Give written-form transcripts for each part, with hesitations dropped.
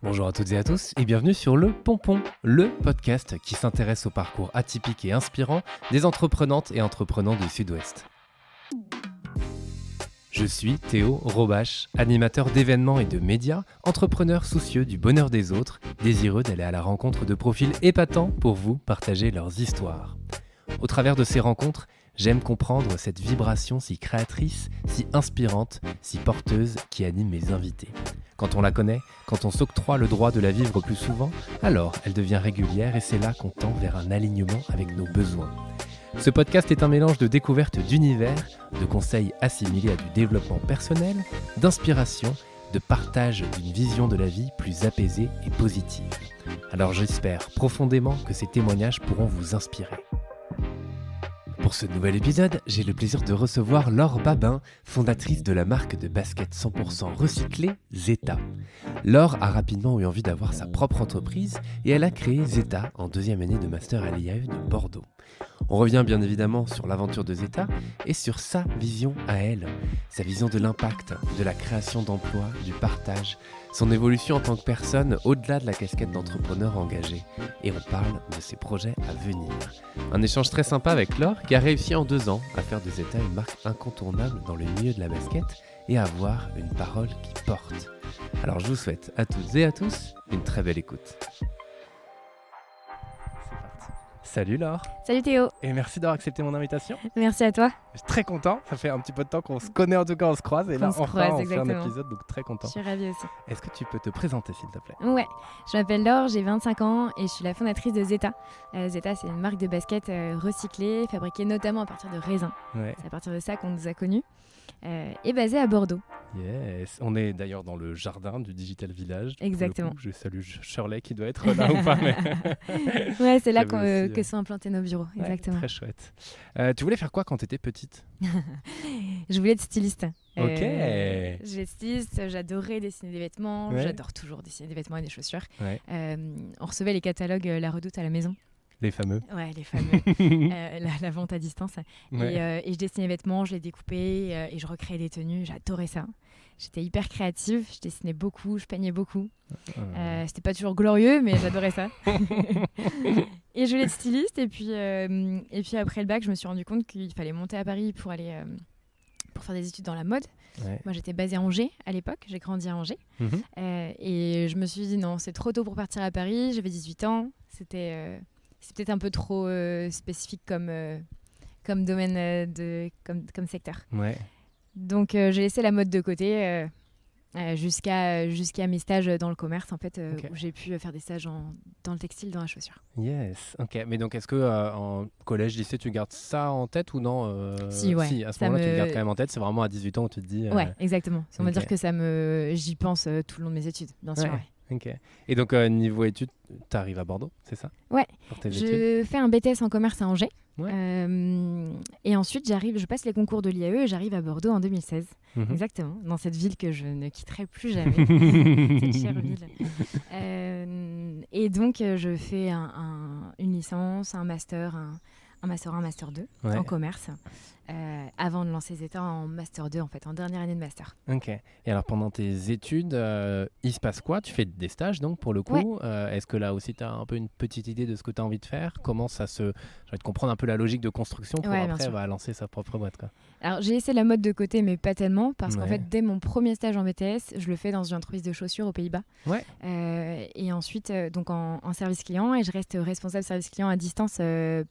Bonjour à toutes et à tous et bienvenue sur Le Pompon, le podcast qui s'intéresse au parcours atypique et inspirant des entreprenantes et entreprenants du Sud-Ouest. Je suis Théo Robache, animateur d'événements et de médias, entrepreneur soucieux du bonheur des autres, désireux d'aller à la rencontre de profils épatants pour vous partager leurs histoires. Au travers de ces rencontres, j'aime comprendre cette vibration si créatrice, si inspirante, si porteuse qui anime mes invités. Quand on la connaît, quand on s'octroie le droit de la vivre plus souvent, alors elle devient régulière et c'est là qu'on tend vers un alignement avec nos besoins. Ce podcast est un mélange de découvertes d'univers, de conseils assimilés à du développement personnel, d'inspiration, de partage d'une vision de la vie plus apaisée et positive. Alors j'espère profondément que ces témoignages pourront vous inspirer. Pour ce nouvel épisode, j'ai le plaisir de recevoir Laure Babin, fondatrice de la marque de basket 100% recyclée Zeta. Laure a rapidement eu envie d'avoir sa propre entreprise et elle a créé Zeta en deuxième année de master à l'IAE de Bordeaux. On revient bien évidemment sur l'aventure de Zeta et sur sa vision à elle, sa vision de l'impact, de la création d'emplois, du partage, son évolution en tant que personne au-delà de la casquette d'entrepreneur engagé. Et on parle de ses projets à venir. Un échange très sympa avec Laure qui a réussi en 2 ans à faire de Zeta une marque incontournable dans le milieu de la basket et à avoir une parole qui porte. Alors je vous souhaite à toutes et à tous une très belle écoute. Salut Laure. Salut Théo. Et merci d'avoir accepté mon invitation. Merci à toi. Je suis très content, ça fait un petit peu de temps qu'on se connaît, en tout cas on se croise et là on fait un épisode, donc très content. Je suis ravie aussi. Est-ce que tu peux te présenter s'il te plaît ? Ouais, je m'appelle Laure, j'ai 25 ans et je suis la fondatrice de Zeta. Zeta, c'est une marque de basket recyclée, fabriquée notamment à partir de raisins. Ouais. C'est à partir de ça qu'on nous a connus et basée à Bordeaux. Yes, on est d'ailleurs dans le jardin du Digital Village. Exactement. Je salue Shirley qui doit être là ou pas. Mais... ouais, c'est là que sont implantés nos bureaux. Ouais, exactement. Très chouette. Tu voulais faire quoi quand tu étais petite ? Je voulais être styliste. Ok. Je voulais être styliste, j'adorais dessiner des vêtements, Ouais. J'adore toujours dessiner des vêtements et des chaussures. Ouais. On recevait les catalogues La Redoute à la maison. Les fameux. Ouais, les fameux. La vente à distance. Ouais. Et je dessinais les vêtements, je les découpais et je recréais des tenues. J'adorais ça. J'étais hyper créative, je dessinais beaucoup, je peignais beaucoup. C'était pas toujours glorieux, mais j'adorais ça. Et je voulais être styliste. Et puis après le bac, je me suis rendu compte qu'il fallait monter à Paris pour aller pour faire des études dans la mode. Ouais. Moi, j'étais basée à Angers à l'époque. J'ai grandi à Angers. Et je me suis dit non, c'est trop tôt pour partir à Paris. J'avais 18 ans. C'est peut-être un peu trop spécifique comme domaine, comme secteur. Ouais. Donc, j'ai laissé la mode de côté jusqu'à mes stages dans le commerce, en fait, Ok. où j'ai pu faire des stages dans le textile, dans la chaussure. Yes. Ok. Mais donc, est-ce que en collège, lycée, tu gardes ça en tête ou non Si, ouais. Si, à ce Ça moment-là, tu me- le gardes quand même en tête. C'est vraiment à 18 ans où tu te dis. Ouais, exactement. On va ok. dire que j'y pense tout le long de mes études, bien sûr. Ouais. Ouais. Ok. Et donc, niveau études, tu arrives à Bordeaux, c'est ça ? Ouais. Pour tes études ? Je fais un BTS en commerce à Angers. Ouais. Et ensuite, je passe les concours de l'IAE et j'arrive à Bordeaux en 2016. Mhm. Exactement, dans cette ville que je ne quitterai plus jamais. Cette chère ville. Et donc, je fais une licence, un master, un master 1, un master 2 Ouais. en commerce, avant de lancer Zeta en master 2, en fait, en dernière année de master. Ok. Et alors, pendant tes études, il se passe quoi ? Tu fais des stages, donc, pour le coup. Ouais. Est-ce que là aussi, tu as un peu une petite idée de ce que tu as envie de faire ? Comment ça se... J'ai envie de comprendre un peu la logique de construction pour Ouais, bien après sûr. lancer sa propre boîte, quoi. Alors, j'ai laissé la mode de côté, mais pas tellement, parce qu'en Ouais. fait, dès mon premier stage en BTS, je le fais dans une entreprise de chaussures aux Pays-Bas. Ouais. Et ensuite, donc en service client, et je reste responsable service client à distance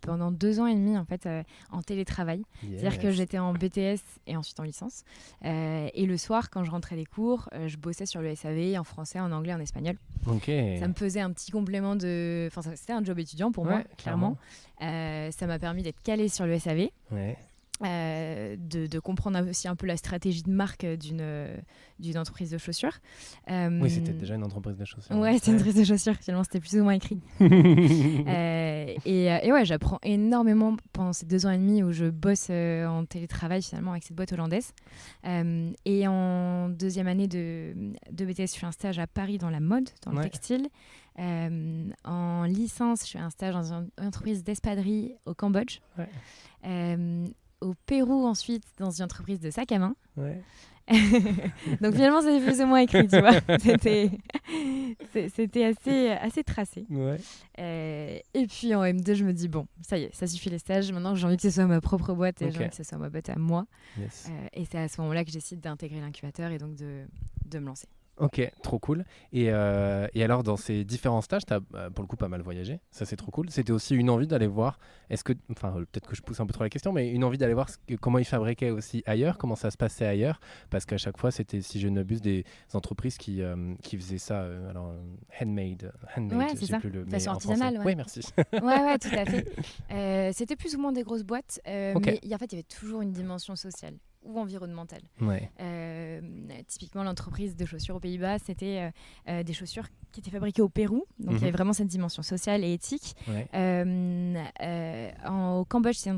pendant 2 ans et demi, en fait, en télétravail. C'est-à-dire que j'étais en BTS et ensuite en licence. Et le soir, quand je rentrais des cours, je bossais sur le SAV en français, en anglais, en espagnol. Ok. Ça me faisait un petit complément de... Enfin, c'était un job étudiant pour moi, Ouais, clairement. Ça m'a permis d'être calée sur le SAV. Ouais. De comprendre aussi un peu la stratégie de marque d'une entreprise de chaussures. Oui, c'était déjà une entreprise de chaussures. Ouais, c'était une entreprise de chaussures. Finalement, c'était plus ou moins écrit. Et ouais, j'apprends énormément pendant ces 2 ans et demi où je bosse en télétravail finalement avec cette boîte hollandaise. Et en deuxième année de BTS, je fais un stage à Paris dans la mode, dans le textile. En licence, je fais un stage dans une entreprise d'espadrilles au Cambodge. Ouais. Au Pérou ensuite, dans une entreprise de sac à main. Ouais. Donc finalement, c'est plus ou moins écrit, tu vois. C'était assez tracé. Ouais. Et puis en M2, je me dis, bon, ça y est, ça suffit les stages. Maintenant, j'ai envie que ce soit ma propre boîte et j'ai envie que ce soit ma boîte à moi. Yes. Et c'est à ce moment-là que je décide d'intégrer l'incubateur et donc de me lancer. Ok, trop cool. Et alors, dans ces différents stages, tu as pour le coup pas mal voyagé. Ça, c'est trop cool. C'était aussi une envie d'aller voir, peut-être que je pousse un peu trop la question, mais une envie d'aller voir comment ils fabriquaient aussi ailleurs, comment ça se passait ailleurs. Parce qu'à chaque fois, c'était, si je ne m'abuse, des entreprises qui faisaient ça. Handmade, ouais, c'est ça. plus le façon artisanale. Oui, merci. ouais, tout à fait. C'était plus ou moins des grosses boîtes, mais en fait, il y avait toujours une dimension sociale ou environnementale. Ouais. Typiquement, l'entreprise de chaussures aux Pays-Bas, c'était des chaussures qui étaient fabriquées au Pérou. Donc, il y avait vraiment cette dimension sociale et éthique. Ouais. Au Cambodge, c'est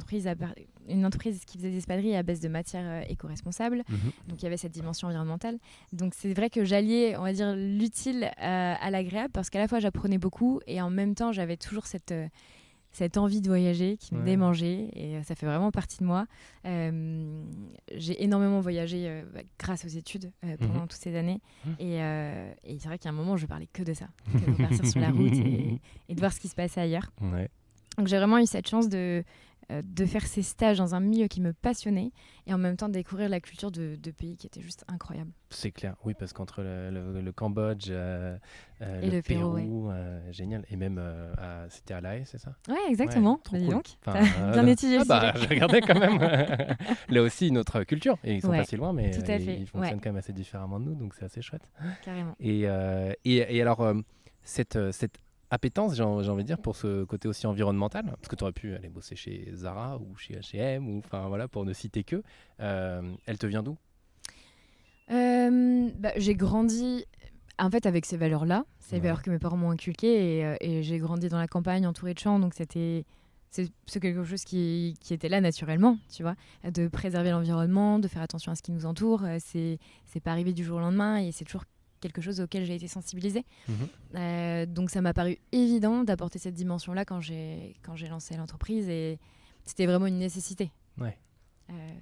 une entreprise qui faisait des espadrilles à base de matières éco-responsables. Donc, il y avait cette dimension environnementale. Donc, c'est vrai que j'alliais, on va dire, l'utile à l'agréable parce qu'à la fois, j'apprenais beaucoup et en même temps, j'avais toujours cette envie de voyager qui me démangeait et ça fait vraiment partie de moi. J'ai énormément voyagé grâce aux études pendant toutes ces années et c'est vrai qu'à un moment je parlais que de ça, que de partir sur la route et de voir ce qui se passait ailleurs. Ouais. Donc j'ai vraiment eu cette chance de faire ces stages dans un milieu qui me passionnait et en même temps de découvrir la culture de pays qui était juste incroyable. C'est clair, oui, parce qu'entre le Cambodge et le Pérou, génial, et même c'était à La Haye, c'est ça? Ouais, exactement. Trop cool. Donc, bien étudié. J'ai regardé quand même. Là aussi, une autre culture, et ils sont pas si loin, mais ils fonctionnent quand même assez différemment de nous, donc c'est assez chouette. Carrément. Et alors, cette appétence, j'ai envie de dire, pour ce côté aussi environnemental, parce que tu aurais pu aller bosser chez Zara ou chez H&M, ou enfin voilà, pour ne citer que, elle te vient d'où? J'ai grandi en fait avec ces valeurs-là, ces valeurs que mes parents m'ont inculquées et j'ai grandi dans la campagne entourée de champs, donc c'est quelque chose qui était là naturellement, tu vois, de préserver l'environnement, de faire attention à ce qui nous entoure. C'est pas arrivé du jour au lendemain et c'est toujours quelque chose auquel j'ai été sensibilisée. Donc ça m'a paru évident d'apporter cette dimension-là quand j'ai lancé l'entreprise et c'était vraiment une nécessité. Ouais.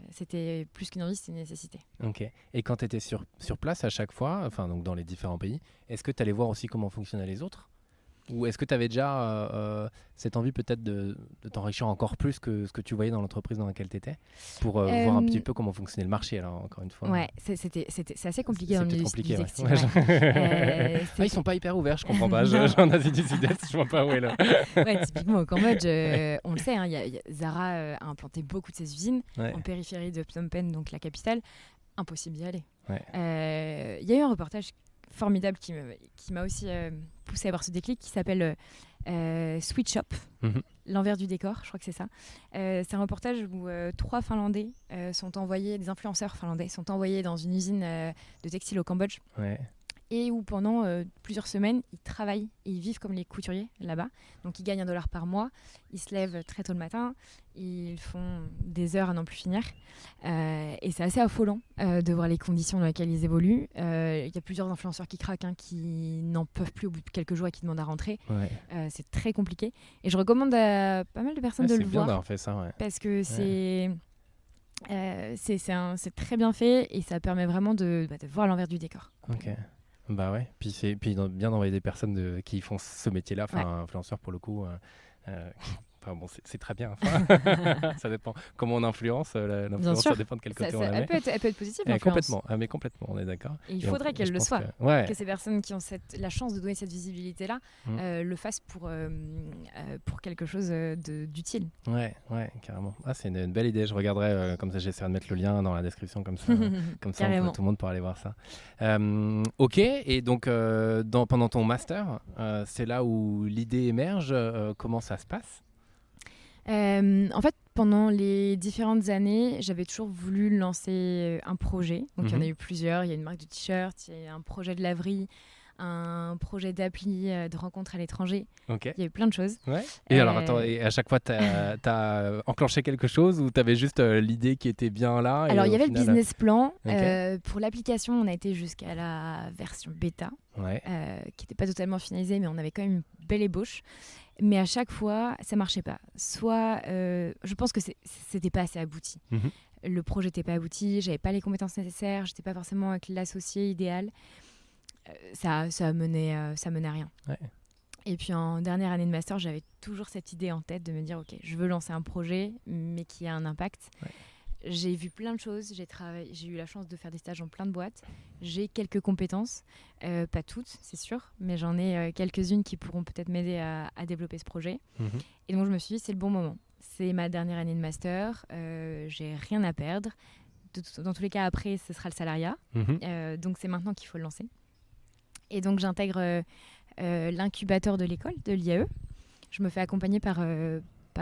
C'était plus qu'une envie, c'était une nécessité. Ok. Et quand tu étais sur place à chaque fois, donc dans les différents pays, est-ce que tu allais voir aussi comment fonctionnaient les autres? Ou est-ce que tu avais déjà cette envie peut-être de t'enrichir encore plus que ce que tu voyais dans l'entreprise dans laquelle tu étais pour voir un petit peu comment fonctionnait le marché, alors, encore une fois? Ouais, c'est assez compliqué dans le milieu du textile. Ils sont pas hyper ouverts, je comprends pas. En Asie du Sud-Est, je vois pas où est là. Ouais, typiquement au Cambodge, on le sait, Zara a implanté beaucoup de ses usines en périphérie de Phnom Penh, donc la capitale. Impossible d'y aller. Il y a eu un reportage formidable qui m'a aussi poussé à avoir ce déclic qui s'appelle Sweet Shop, l'envers du décor, je crois que c'est ça. C'est un reportage où 3 Finlandais des influenceurs finlandais sont envoyés dans une usine de textile au Cambodge. Et où pendant plusieurs semaines, ils travaillent et ils vivent comme les couturiers là-bas. Donc ils gagnent $1 par mois, ils se lèvent très tôt le matin, ils font des heures à n'en plus finir. Et c'est assez affolant de voir les conditions dans lesquelles ils évoluent. Il y a plusieurs influenceurs qui craquent, qui n'en peuvent plus au bout de quelques jours et qui demandent à rentrer. C'est très compliqué. Et je recommande à pas mal de personnes de le voir. C'est bien d'avoir fait ça, parce que c'est très bien fait et ça permet vraiment de voir l'envers du décor. Ok. Bah ouais, puis bien d'envoyer des personnes qui font ce métier-là, influenceurs pour le coup. C'est très bien. Ça dépend comment on influence. L'influence, ça dépend de quel côté on la met. Elle peut être positive, complètement, mais complètement, on est d'accord. Et il faudrait qu'elle le soit. Que ces personnes qui ont la chance de donner cette visibilité-là le fassent pour quelque chose d'utile. Ouais, carrément. C'est une belle idée. Je regarderai, comme ça j'essaierai de mettre le lien dans la description, comme ça tout le monde pourra aller voir ça. Ok, et donc pendant ton master, c'est là où l'idée émerge. Comment ça se passe? En fait, pendant les différentes années, j'avais toujours voulu lancer un projet. Donc, il y en a eu plusieurs. Il y a une marque de t-shirts, il y a un projet de laverie, un projet d'appli de rencontres à l'étranger. Il y a eu plein de choses. Et alors, attends, et à chaque fois, t'as enclenché quelque chose ou t'avais juste l'idée qui était bien là? Alors, il y avait le business plan. Pour l'application, on a été jusqu'à la version bêta, qui n'était pas totalement finalisée, mais on avait quand même une belle ébauche. Mais à chaque fois, ça marchait pas. Soit, je pense que c'était pas assez abouti. le projet n'était pas abouti, j'avais pas les compétences nécessaires, j'étais pas forcément avec l'associé idéal. Ça menait à rien. Ouais. Et puis en dernière année de master, j'avais toujours cette idée en tête de me dire ok, je veux lancer un projet, mais qui a un impact. Ouais. J'ai vu plein de choses, j'ai eu la chance de faire des stages dans plein de boîtes, j'ai quelques compétences, pas toutes c'est sûr, mais j'en ai quelques-unes qui pourront peut-être m'aider à développer ce projet. Et donc je me suis dit c'est le bon moment, c'est ma dernière année de master, j'ai rien à perdre, dans tous les cas après ce sera le salariat, donc c'est maintenant qu'il faut le lancer. Et donc j'intègre l'incubateur de l'école, de l'IAE, je me fais accompagner par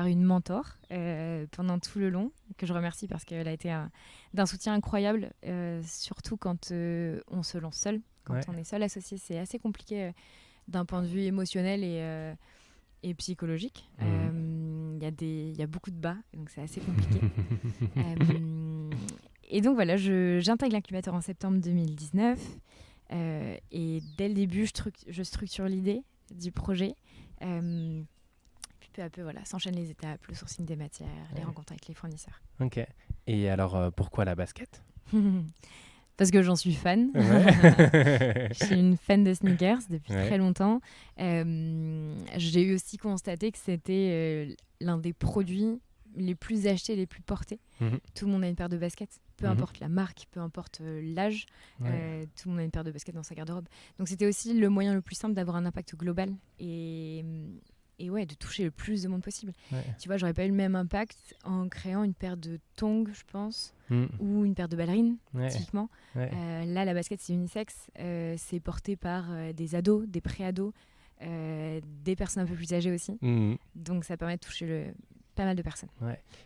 une mentor pendant tout le long, que je remercie parce qu'elle a été d'un soutien incroyable, surtout quand on se lance seul. Quand on est seul associé, c'est assez compliqué d'un point de vue émotionnel et psychologique. Il y a beaucoup de bas, donc c'est assez compliqué. Et donc voilà, j'intègre l'incubateur en septembre 2019. Et dès le début, je structure l'idée du projet. Peu à peu, voilà, s'enchaînent les étapes, le sourcing des matières, les rencontres avec les fournisseurs. Ok. Et alors, pourquoi la basket ? Parce que j'en suis fan. Je suis une fan de sneakers depuis très longtemps. J'ai eu aussi constaté que c'était l'un des produits les plus achetés, les plus portés. Tout le monde a une paire de baskets. Peu importe la marque, peu importe l'âge, tout le monde a une paire de baskets dans sa garde-robe. Donc c'était aussi le moyen le plus simple d'avoir un impact global et de toucher le plus de monde possible. Tu vois, j'aurais pas eu le même impact en créant une paire de tongs, je pense, ou une paire de ballerines, typiquement. Là, la basket, c'est unisexe. C'est porté par des ados, des pré-ados, des personnes un peu plus âgées aussi. Donc ça permet de toucher pas mal de personnes.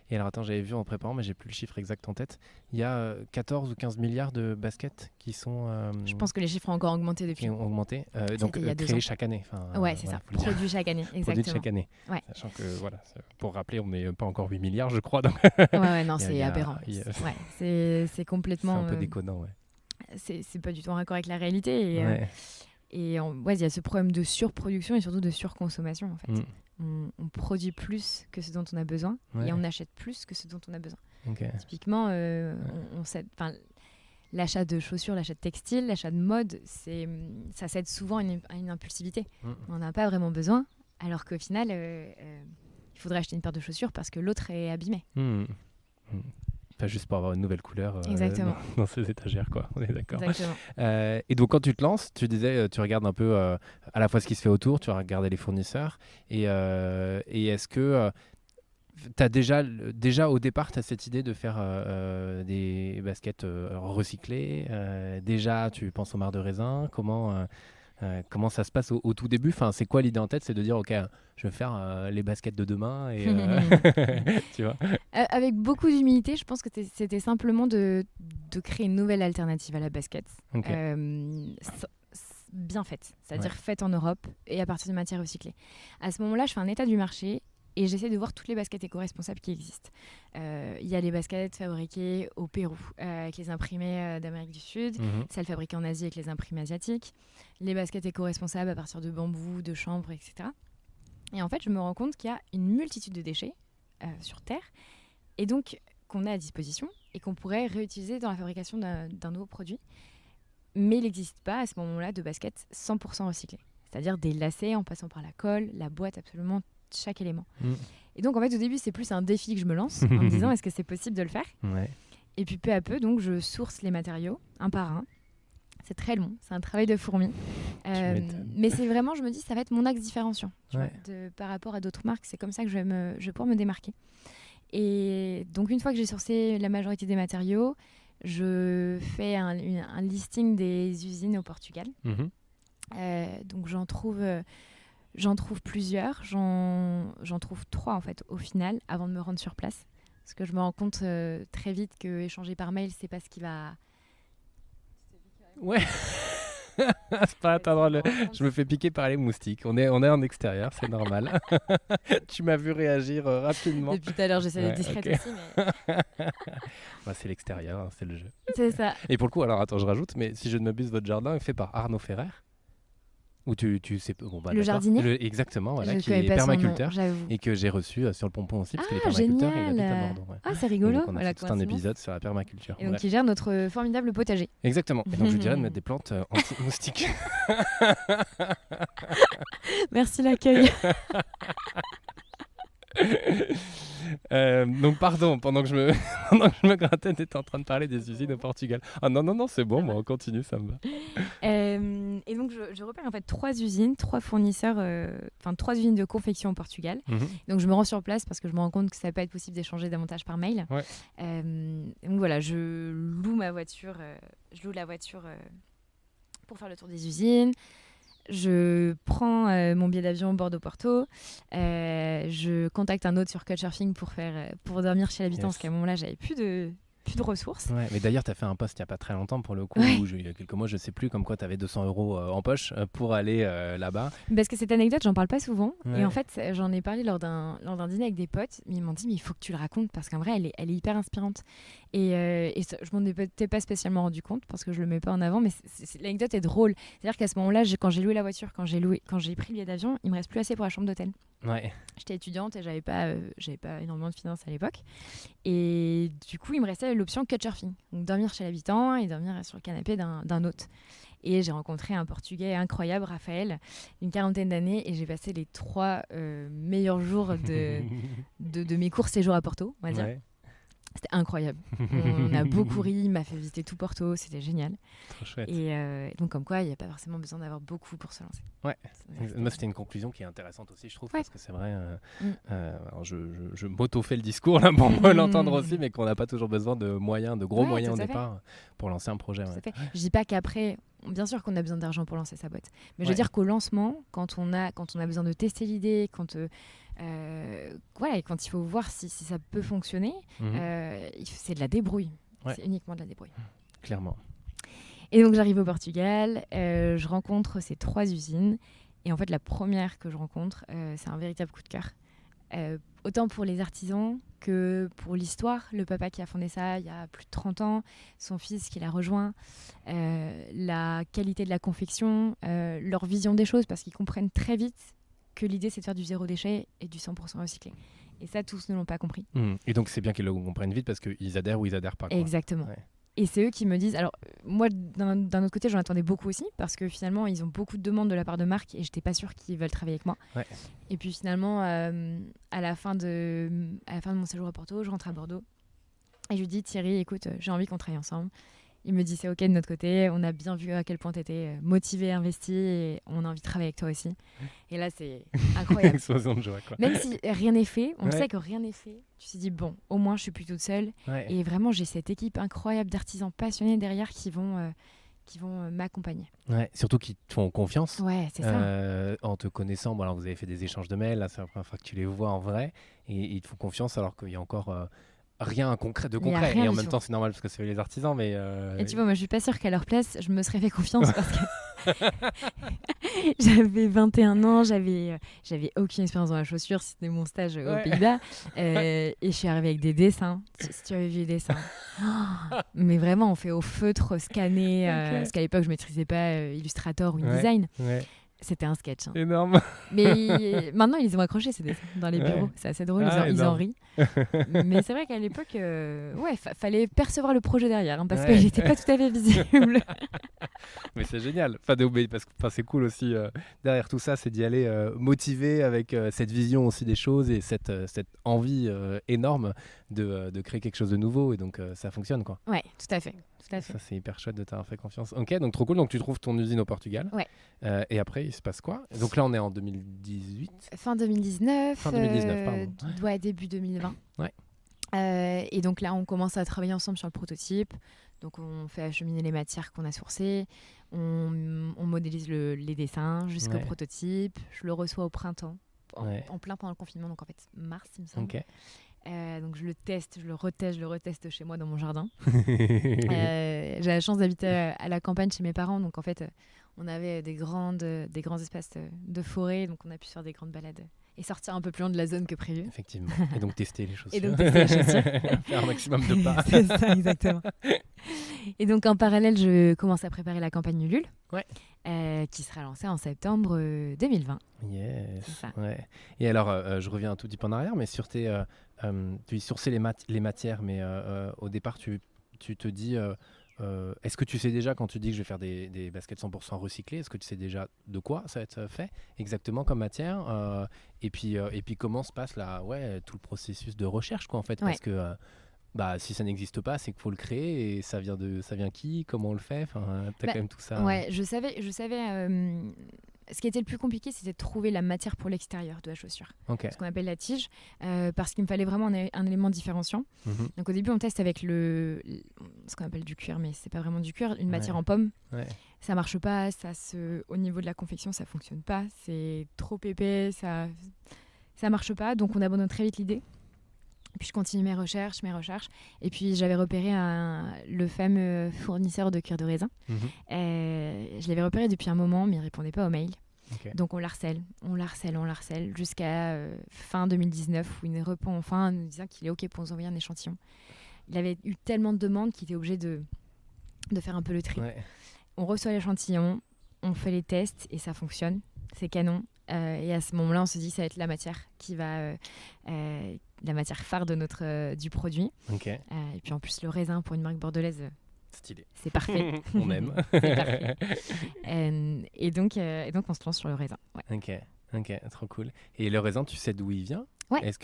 Et alors attends, j'avais vu en préparant, mais j'ai plus le chiffre exact en tête. Il y a 14 ou 15 milliards de baskets qui sont... Je pense que les chiffres ont encore augmenté depuis. Qui ont augmenté, donc créés chaque année. C'est ça, produits chaque année, exactement. Produits chaque année. Sachant que, voilà, pour rappeler, on n'est pas encore 8 milliards, je crois. Donc non, c'est aberrant. C'est complètement... C'est un peu déconnant, C'est pas du tout en raccord avec la réalité. Et il y a ce problème de surproduction et surtout de surconsommation, en fait. On produit plus que ce dont on a besoin et on achète plus que ce dont on a besoin. Typiquement, l'achat de chaussures, l'achat de textiles, l'achat de mode, ça cède souvent à une impulsivité. On n'a pas vraiment besoin, alors qu'au final, il faudrait acheter une paire de chaussures parce que l'autre est abîmée. Pas juste pour avoir une nouvelle couleur dans ces étagères, quoi. On est d'accord. Et donc, quand tu te lances, tu disais, tu regardes un peu à la fois ce qui se fait autour, tu vas regarder les fournisseurs. Et est-ce que tu as déjà au départ, tu as cette idée de faire des baskets recyclées déjà, tu penses aux mares de raisin. Comment ça se passe au tout début? C'est quoi l'idée en tête? C'est de dire, OK, je vais faire les baskets de demain. Et, tu vois, avec beaucoup d'humilité, je pense que c'était simplement de créer une nouvelle alternative à la basket. Bien faite, c'est-à-dire faite en Europe et à partir de matières recyclées. À ce moment-là, je fais un état du marché et j'essaie de voir toutes les baskets éco-responsables qui existent. Il y a les baskets fabriquées au Pérou avec les imprimés d'Amérique du Sud, celles fabriquées en Asie avec les imprimés asiatiques, les baskets éco-responsables à partir de bambou, de chanvre, etc. Et en fait, je me rends compte qu'il y a une multitude de déchets sur Terre et donc qu'on a à disposition et qu'on pourrait réutiliser dans la fabrication d'un nouveau produit. Mais il n'existe pas à ce moment-là de baskets 100% recyclées. C'est-à-dire des lacets en passant par la colle, la boîte, absolument chaque élément. Et donc en fait au début c'est plus un défi que je me lance en me disant est-ce que c'est possible de le faire. Et puis peu à peu donc je source les matériaux un par un. C'est très long, c'est un travail de fourmi. Mais c'est vraiment, je me dis, ça va être mon axe différenciant par rapport à d'autres marques. C'est comme ça que je vais pouvoir me démarquer. Et donc une fois que j'ai sourcé la majorité des matériaux, je fais un listing des usines au Portugal. Donc j'en trouve plusieurs. J'en trouve 3 en fait au final avant de me rendre sur place. Parce que je me rends compte très vite que échanger par mail, c'est pas ce qui va... C'est pas attendre je me fais piquer par les moustiques. On est en extérieur, c'est normal. Tu m'as vu réagir rapidement. Depuis tout à l'heure, j'essaie d'être discrète aussi. Mais... c'est l'extérieur, c'est le jeu. C'est ça. Et pour le coup, alors attends, je rajoute, mais si je ne m'abuse, votre jardin est fait par Arnaud Ferrer. Ou tu sais... Bon, bah, Le d'accord. jardinier Exactement, voilà, Je qui connais est pas son nom, permaculteur j'avoue. et que j'ai reçu sur le pompon aussi, parce qu'il est Ah, permaculteur et il habite à génial. Bordeaux. Ouais. Ah, c'est Et rigolo. donc on a la fait tout un coïncidence. épisode sur la permaculture. Et donc, Bref. il gère notre formidable potager. Exactement. Et donc je dirais de mettre des plantes anti-moustiques. Merci l'accueil. Donc pardon, pendant que je me, pendant que je me grattais, tu étais en train de parler des usines au Portugal. Ah non, c'est bon, moi on continue, ça me va. Et donc je repère en fait 3 usines, 3 fournisseurs, 3 usines de confection au Portugal. Donc je me rends sur place parce que je me rends compte que ça va pas être possible d'échanger davantage par mail. Ouais. Donc voilà, je loue la voiture pour faire le tour des usines. Je prends mon billet d'avion Bordeaux-Porto. Je contacte un hôte sur Couchsurfing pour dormir chez l'habitant, parce qu'à un moment-là, j'avais plus de ressources. Ouais, mais d'ailleurs, tu as fait un post il n'y a pas très longtemps pour le coup, où il y a quelques mois, je sais plus, comme quoi tu avais 200 € en poche pour aller là-bas. Parce que cette anecdote, j'en parle pas souvent. Ouais. Et en fait, j'en ai parlé lors d'un dîner avec des potes. Mais ils m'ont dit, mais il faut que tu le racontes parce qu'en vrai, elle est hyper inspirante. Et je m'en étais pas spécialement rendu compte parce que je le mets pas en avant. Mais l'anecdote est drôle. C'est-à-dire qu'à ce moment-là, quand j'ai loué la voiture, quand j'ai pris le billet d'avion, il me reste plus assez pour la chambre d'hôtel. Ouais. J'étais étudiante et j'avais pas énormément de finances à l'époque. Et du coup, il me restait l'option Couchsurfing. Donc dormir chez l'habitant et dormir sur le canapé d'un hôte. Et j'ai rencontré un Portugais incroyable, Raphaël, d'une 40aine d'années. Et j'ai passé les 3 meilleurs jours de mes courts séjours à Porto, on va dire. Ouais. C'était incroyable. On a beaucoup ri, il m'a fait visiter tout Porto, c'était génial. Trop chouette. Et donc comme quoi, il n'y a pas forcément besoin d'avoir beaucoup pour se lancer. Ouais. Moi, c'était une conclusion qui est intéressante aussi, je trouve, parce que c'est vrai. Alors je m'auto-fais le discours là pour l'entendre aussi, mais qu'on n'a pas toujours besoin de moyens, de gros moyens au départ pour lancer un projet. Ouais. Je dis pas qu'après, bien sûr qu'on a besoin d'argent pour lancer sa boîte, mais je veux dire qu'au lancement, quand on a besoin de tester l'idée, quand il faut voir si ça peut fonctionner, c'est de la débrouille. Ouais. C'est uniquement de la débrouille. Clairement. Et donc j'arrive au Portugal, je rencontre ces 3 usines. Et en fait, la première que je rencontre, c'est un véritable coup de cœur. Autant pour les artisans que pour l'histoire. Le papa qui a fondé ça il y a plus de 30 ans, son fils qui l'a rejoint, la qualité de la confection, leur vision des choses, parce qu'ils comprennent très vite que l'idée c'est de faire du 0 déchet et du 100% recyclé. Et ça, tous ne l'ont pas compris. Et donc c'est bien qu'ils le comprennent vite parce qu'ils adhèrent ou ils adhèrent pas. Quoi. Exactement. Ouais. Et c'est eux qui me disent... Alors, moi, d'un autre côté, j'en attendais beaucoup aussi, parce que finalement, ils ont beaucoup de demandes de la part de marques, et j'étais pas sûre qu'ils veulent travailler avec moi. Ouais. Et puis finalement, à la fin de mon séjour à Porto, je rentre à Bordeaux, et je lui dis, Thierry, écoute, j'ai envie qu'on travaille ensemble. Il me dit, c'est OK de notre côté, on a bien vu à quel point tu étais motivé, investi, et on a envie de travailler avec toi aussi. Et là, c'est incroyable. Explosion de joie, quoi. Même si rien n'est fait, on sait que rien n'est fait. Tu te dis, bon, au moins, je suis plus toute seule. Ouais. Et vraiment, j'ai cette équipe incroyable d'artisans passionnés derrière qui vont m'accompagner. Ouais, surtout qui te font confiance. Ouais, c'est ça. En te connaissant, alors vous avez fait des échanges de mails, là, c'est la première fois que tu les vois en vrai, et ils te font confiance alors qu'il y a encore... rien de concret, et en même temps c'est normal parce que c'est les artisans, mais et tu vois, moi je suis pas sûre qu'à leur place je me serais fait confiance parce que j'avais 21 ans, j'avais aucune expérience dans la chaussure, c'était mon stage aux Pays-Bas, et je suis arrivée avec des dessins, si tu avais vu les dessins. Mais vraiment on fait au feutre, scanner, parce qu'à l'époque je maîtrisais pas Illustrator ou InDesign. C'était un sketch. Énorme. Mais maintenant, ils les ont accrochés, ces dessins, dans les bureaux. C'est assez drôle, ils en rient. Mais c'est vrai qu'à l'époque, fallait percevoir le projet derrière, parce qu'il n'était pas tout à fait visible. Mais c'est génial. Parce que c'est cool aussi, derrière tout ça, c'est d'y aller motivé avec cette vision aussi des choses et cette envie énorme de créer quelque chose de nouveau. Et donc, ça fonctionne, quoi. Ouais, tout à fait. Ça, c'est hyper chouette de t'avoir fait confiance. Ok, donc trop cool. Donc, tu trouves ton usine au Portugal. Ouais. Et après, il se passe quoi ? Donc là, on est en 2018. Fin 2019. Fin 2019, pardon. Ouais, début 2020. Ouais. Et donc là, on commence à travailler ensemble sur le prototype. Donc, on fait acheminer les matières qu'on a sourcées. On modélise les dessins jusqu'au prototype. Je le reçois au printemps, en plein pendant le confinement. Donc, en fait, mars, il me semble. Ok. Donc je le teste, je le reteste chez moi dans mon jardin. J'ai la chance d'habiter à la campagne chez mes parents, donc en fait on avait des grands espaces de forêt, donc on a pu faire des grandes balades et sortir un peu plus loin de la zone que prévu. Effectivement. Et donc tester les chaussures. Faire un maximum de pas. C'est ça, exactement. Et donc, en parallèle, je commence à préparer la campagne Ulule, Ouais. qui sera lancée en septembre 2020. Yes. C'est ça. Ouais. Et alors, je reviens un tout petit peu en arrière, mais sur tu sourçais les matières, mais au départ, tu te dis, est-ce que tu sais déjà quand tu dis que je vais faire des baskets 100% recyclées, est-ce que tu sais déjà de quoi ça va être fait exactement comme matière et puis comment se passe tout le processus de recherche quoi en fait, Ouais. parce que si ça n'existe pas, c'est qu'il faut le créer et ça vient qui, comment on le fait, enfin, t'as quand même tout ça. Ouais, je savais. Ce qui était le plus compliqué, c'était de trouver la matière pour l'extérieur de la chaussure, Ok. ce qu'on appelle la tige, parce qu'il me fallait vraiment un élément différenciant. Mhm. Donc au début, on teste avec ce qu'on appelle du cuir, mais c'est pas vraiment du cuir, une matière Ouais. en pomme. Ouais. Ça marche pas, au niveau de la confection, ça fonctionne pas, c'est trop épais, ça marche pas, donc on abandonne très vite l'idée. Puis je continue mes recherches. Et puis j'avais repéré le fameux fournisseur de cuir de raisin. Mhm. Je l'avais repéré depuis un moment, mais il répondait pas aux mails. Ok. Donc on l'harcèle, jusqu'à fin 2019 où il nous répond enfin en nous disant qu'il est OK pour nous envoyer un échantillon. Il avait eu tellement de demandes qu'il était obligé de faire un peu le tri. Ouais. On reçoit l'échantillon, on fait les tests et ça fonctionne. C'est canon. Et à ce moment-là, on se dit que ça va être la matière qui va... la matière phare du produit. Ok. Et puis en plus, le raisin pour une marque bordelaise, Stylé. c'est parfait. On aime. C'est parfait. Et donc, on se lance sur le raisin. Ouais. Ok, trop cool. Et le raisin, tu sais d'où il vient? Ouais. Est-ce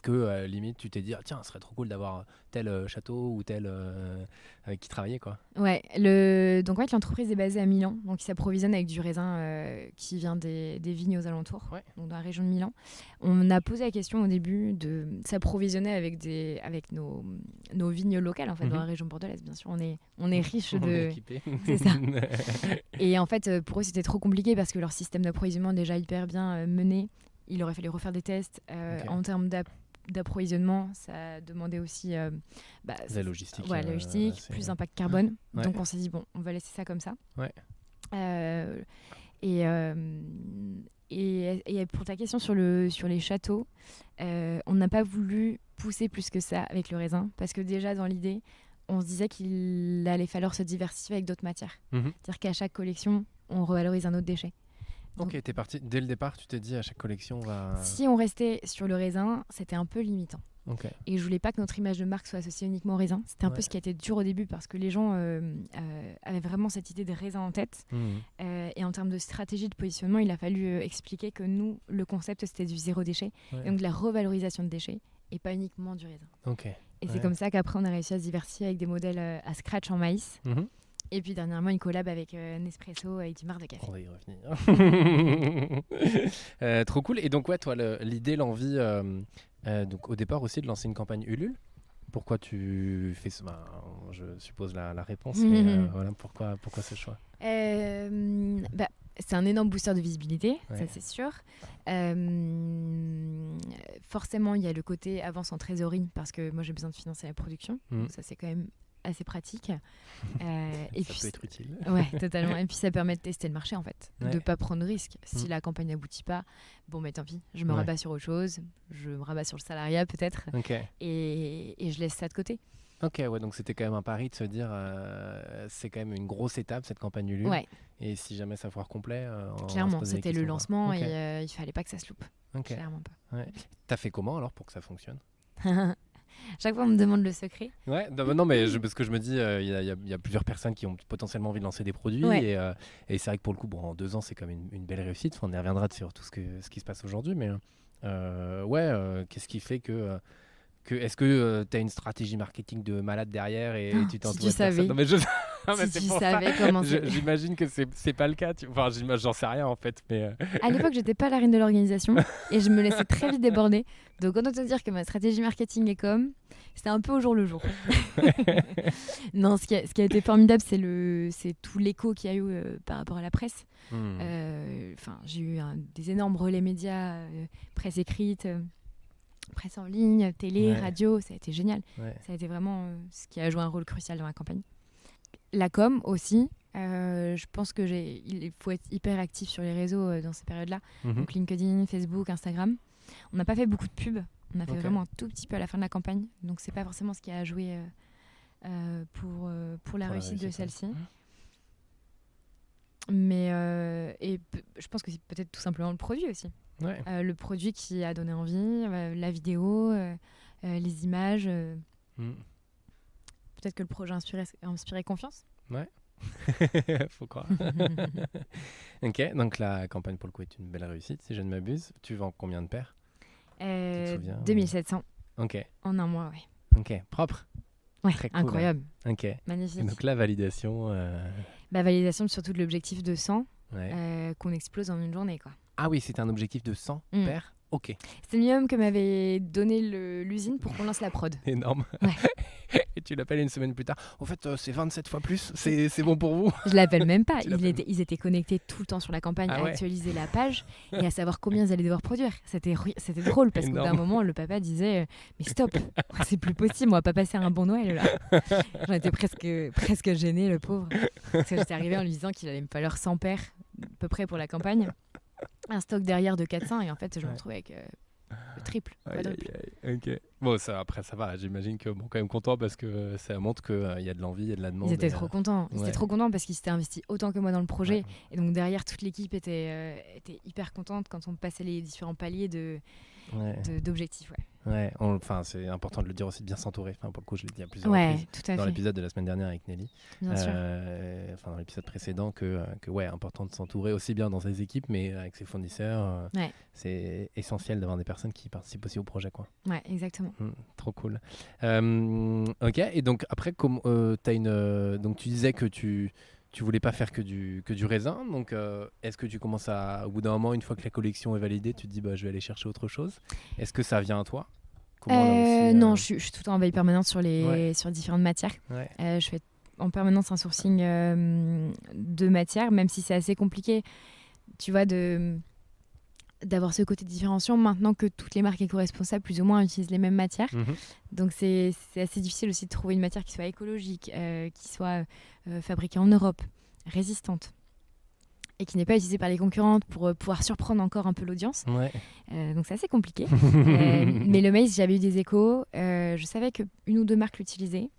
que limite tu t'es dit tiens, ce serait trop cool d'avoir tel château ou tel avec qui travailler quoi? Ouais, donc l'entreprise est basée à Milan, donc il s'approvisionne avec du raisin qui vient des vignes aux alentours, Ouais. donc dans la région de Milan. On a posé la question au début de s'approvisionner avec nos vignes locales en fait, dans la région bordelaise. Bien sûr, on est riche On est de... équipé. C'est ça. Et en fait, pour eux, c'était trop compliqué parce que leur système d'approvisionnement est déjà hyper bien mené. Il aurait fallu refaire des tests. Ok. En termes d'approvisionnement, ça demandait aussi La logistique. la logistique, plus d'impact carbone. Ouais. Donc on s'est dit, bon, on va laisser ça comme ça. Ouais. Et pour ta question sur les châteaux, on n'a pas voulu pousser plus que ça avec le raisin parce que déjà dans l'idée, on se disait qu'il allait falloir se diversifier avec d'autres matières. Mhm. C'est-à-dire qu'à chaque collection, on revalorise un autre déchet. Donc, Ok, t'es parti dès le départ, tu t'es dit à chaque collection on va. si on restait sur le raisin, c'était un peu limitant. Ok. Et je voulais pas que notre image de marque soit associée uniquement au raisin. C'était un peu ce qui a été dur au début parce que les gens avaient vraiment cette idée de raisin en tête. Mhm. Et en termes de stratégie de positionnement, il a fallu expliquer que nous, le concept, c'était du zéro déchet. Ouais. Et donc de la revalorisation de déchets et pas uniquement du raisin. Ok. Et c'est comme ça qu'après, on a réussi à se diversifier avec des modèles à scratch en maïs. Mhm. Et puis dernièrement, une collab avec Nespresso avec du marc de café. On va y revenir. Trop cool. Et donc, ouais, toi, l'idée, l'envie, donc au départ aussi de lancer une campagne Ulule. Pourquoi tu fais ça? Je suppose la réponse, mais voilà, pourquoi ce choix? C'est un énorme booster de visibilité, Ouais. ça c'est sûr. Forcément, il y a le côté avance en trésorerie parce que moi j'ai besoin de financer la production. Donc ça c'est quand même assez pratique. Et ça puis, peut être utile. Ouais, totalement. Et puis ça permet de tester le marché en fait, Ouais. de pas prendre de risques. Si la campagne n'aboutit pas, bon mais tant pis, je me rabats sur autre chose, je me rabats sur le salariat peut-être, Ok. et je laisse ça de côté. Ok, ouais, donc c'était quand même un pari de se dire c'est quand même une grosse étape cette campagne Ulule. Ouais, Et si jamais ça foire complet, on se clairement, pose des c'était le questions, quoi. lancement Ok. et il fallait pas que ça se loupe. Ok. Clairement pas. Ouais. T'as fait comment alors pour que ça fonctionne? Chaque fois, on me demande le secret. Ouais, non, mais parce que je me dis, il y a plusieurs personnes qui ont potentiellement envie de lancer des produits. Ouais. Et c'est vrai que pour le coup, en 2 ans, c'est quand même une belle réussite. Enfin, on y reviendra sur tout ce qui se passe aujourd'hui. Mais qu'est-ce qui fait que est-ce que tu as une stratégie marketing de malade derrière et tu t'es si entouré tu de personnes? savais. Non, mais Si c'est tu pour savais ça. comment c'est. J'imagine que c'est pas le cas. Enfin, j'en sais rien en fait. Mais À l'époque, j'étais pas la reine de l'organisation et je me laissais très vite déborder. Donc, autant te dire que ma stratégie marketing et com, c'était un peu au jour le jour. Non, ce qui a été formidable, c'est tout l'écho qu'il y a eu par rapport à la presse. J'ai eu des énormes relais médias, presse écrite, presse en ligne, télé, Ouais. radio. Ça a été génial. Ouais. Ça a été vraiment ce qui a joué un rôle crucial dans la campagne. La com aussi. Je pense il faut être hyper actif sur les réseaux dans ces périodes-là. Donc LinkedIn, Facebook, Instagram. On n'a pas fait beaucoup de pubs. On a fait vraiment un tout petit peu à la fin de la campagne. Donc c'est pas forcément ce qui a joué pour la réussite de celle-ci. Mais je pense que c'est peut-être tout simplement le produit aussi. Ouais. Le produit qui a donné envie, la vidéo, les images. Peut-être que le projet a inspiré confiance. Ouais. Faut croire. Ok, donc la campagne pour le coup est une belle réussite, si je ne m'abuse. Tu vends combien de paires? 2700 en un mois, ouais. Ok, propre. Ouais, très cool. Incroyable. Ok. Magnifique. Et donc la validation. Validation surtout de l'objectif de 100 Ouais. qu'on explose en une journée, quoi. Ah oui, c'était un objectif de 100 paires. Ok. C'est le minimum que m'avait donné l'usine pour qu'on lance la prod. Énorme. Ouais. Et tu l'appelles une semaine plus tard. En fait, c'est 27 fois plus. C'est bon pour vous? Je l'appelle même pas. Ils étaient connectés tout le temps sur la campagne à ouais. actualiser la page et à savoir combien ils allaient devoir produire. C'était drôle parce qu'au bout d'un moment, le papa disait mais stop, c'est plus possible, on va pas passer un bon Noël là. J'en étais presque gênée, le pauvre. Parce que j'étais arrivée en lui disant qu'il allait me falloir 100 paires à peu près pour la campagne. Un stock derrière de 400 et en fait, je me retrouvais avec le triple. Ok. Bon, après, ça va. J'imagine que quand même content parce que ça montre qu'il y a de l'envie, il y a de la demande. Ils étaient trop contents. Ils étaient trop contents parce qu'ils s'étaient investis autant que moi dans le projet. Ouais. Et donc derrière, toute l'équipe était hyper contente quand on passait les différents paliers d'objectifs. Ouais, c'est important de le dire aussi, de bien s'entourer. Pour le coup, je l'ai dit à plusieurs reprises. Tout à dans fait. l'épisode de la semaine dernière avec Nelly. Bien sûr. Dans l'épisode précédent, que important de s'entourer aussi bien dans ses équipes, mais avec ses fournisseurs. C'est essentiel d'avoir des personnes qui participent aussi au projet, quoi. Ouais, exactement. Trop cool. Ok, et donc après, donc tu disais que tu voulais pas faire que du raisin, donc est-ce que tu commences au bout d'un moment, une fois que la collection est validée, tu te dis je vais aller chercher autre chose? Est-ce que ça vient à toi? Non, je suis tout le temps en veille permanente sur différentes matières. Je fais en permanence un sourcing de matières, même si c'est assez compliqué, tu vois, d'avoir ce côté différenciant maintenant que toutes les marques éco-responsables plus ou moins utilisent les mêmes matières. Donc c'est assez difficile aussi de trouver une matière qui soit écologique, qui soit fabriquée en Europe, résistante et qui n'est pas utilisée par les concurrentes pour pouvoir surprendre encore un peu l'audience. Donc c'est assez compliqué. Mais le maïs, j'avais eu des échos. Je savais qu'une ou deux marques l'utilisaient.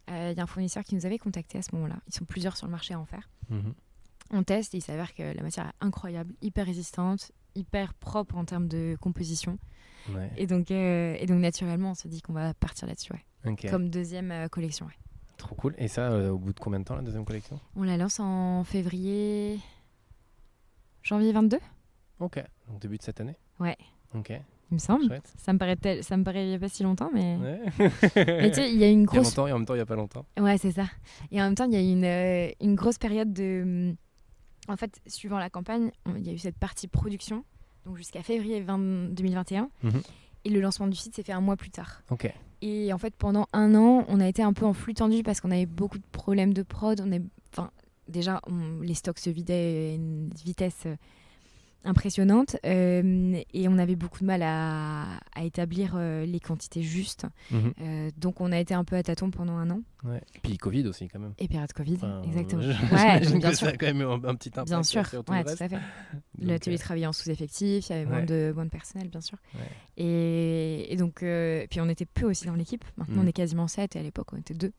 Il y a un fournisseur qui nous avait contactés à ce moment-là. Ils sont plusieurs sur le marché à en faire. On teste et il s'avère que la matière est incroyable, hyper résistante, hyper propre en termes de composition. Et donc naturellement, on se dit qu'on va partir là-dessus. Comme deuxième collection. Trop cool. Et ça, au bout de combien de temps, la deuxième collection? On la lance en janvier 22. Ok, donc début de cette année. Ouais. Ok. Il me semble. Chouette. Ça me paraît il n'y a pas si longtemps, mais... Mais tu sais, il y a une grosse... Il y a longtemps et en même temps, il n'y a pas longtemps. Ouais, c'est ça. Et en même temps, il y a une grosse période de... En fait, suivant la campagne, il y a eu cette partie production, donc jusqu'à février 2021. Et le lancement du site s'est fait un mois plus tard. Ok. Et en fait, pendant un an, on a été un peu en flux tendu parce qu'on avait beaucoup de problèmes de prod. Déjà, les stocks se vidaient à une vitesse impressionnante et on avait beaucoup de mal à établir les quantités justes. Donc, on a été un peu à tâtons pendant un an. Puis Covid aussi, quand même. Et période Covid, exactement. Bien sûr. Ça a quand même un petit impact. Bien sûr, sur tout le reste. tout à fait. L'atelier travaillait en sous-effectif, il y avait moins de personnel, bien sûr. Et donc, puis on était peu aussi dans l'équipe. Maintenant, on est quasiment 7 et à l'époque, on était 2.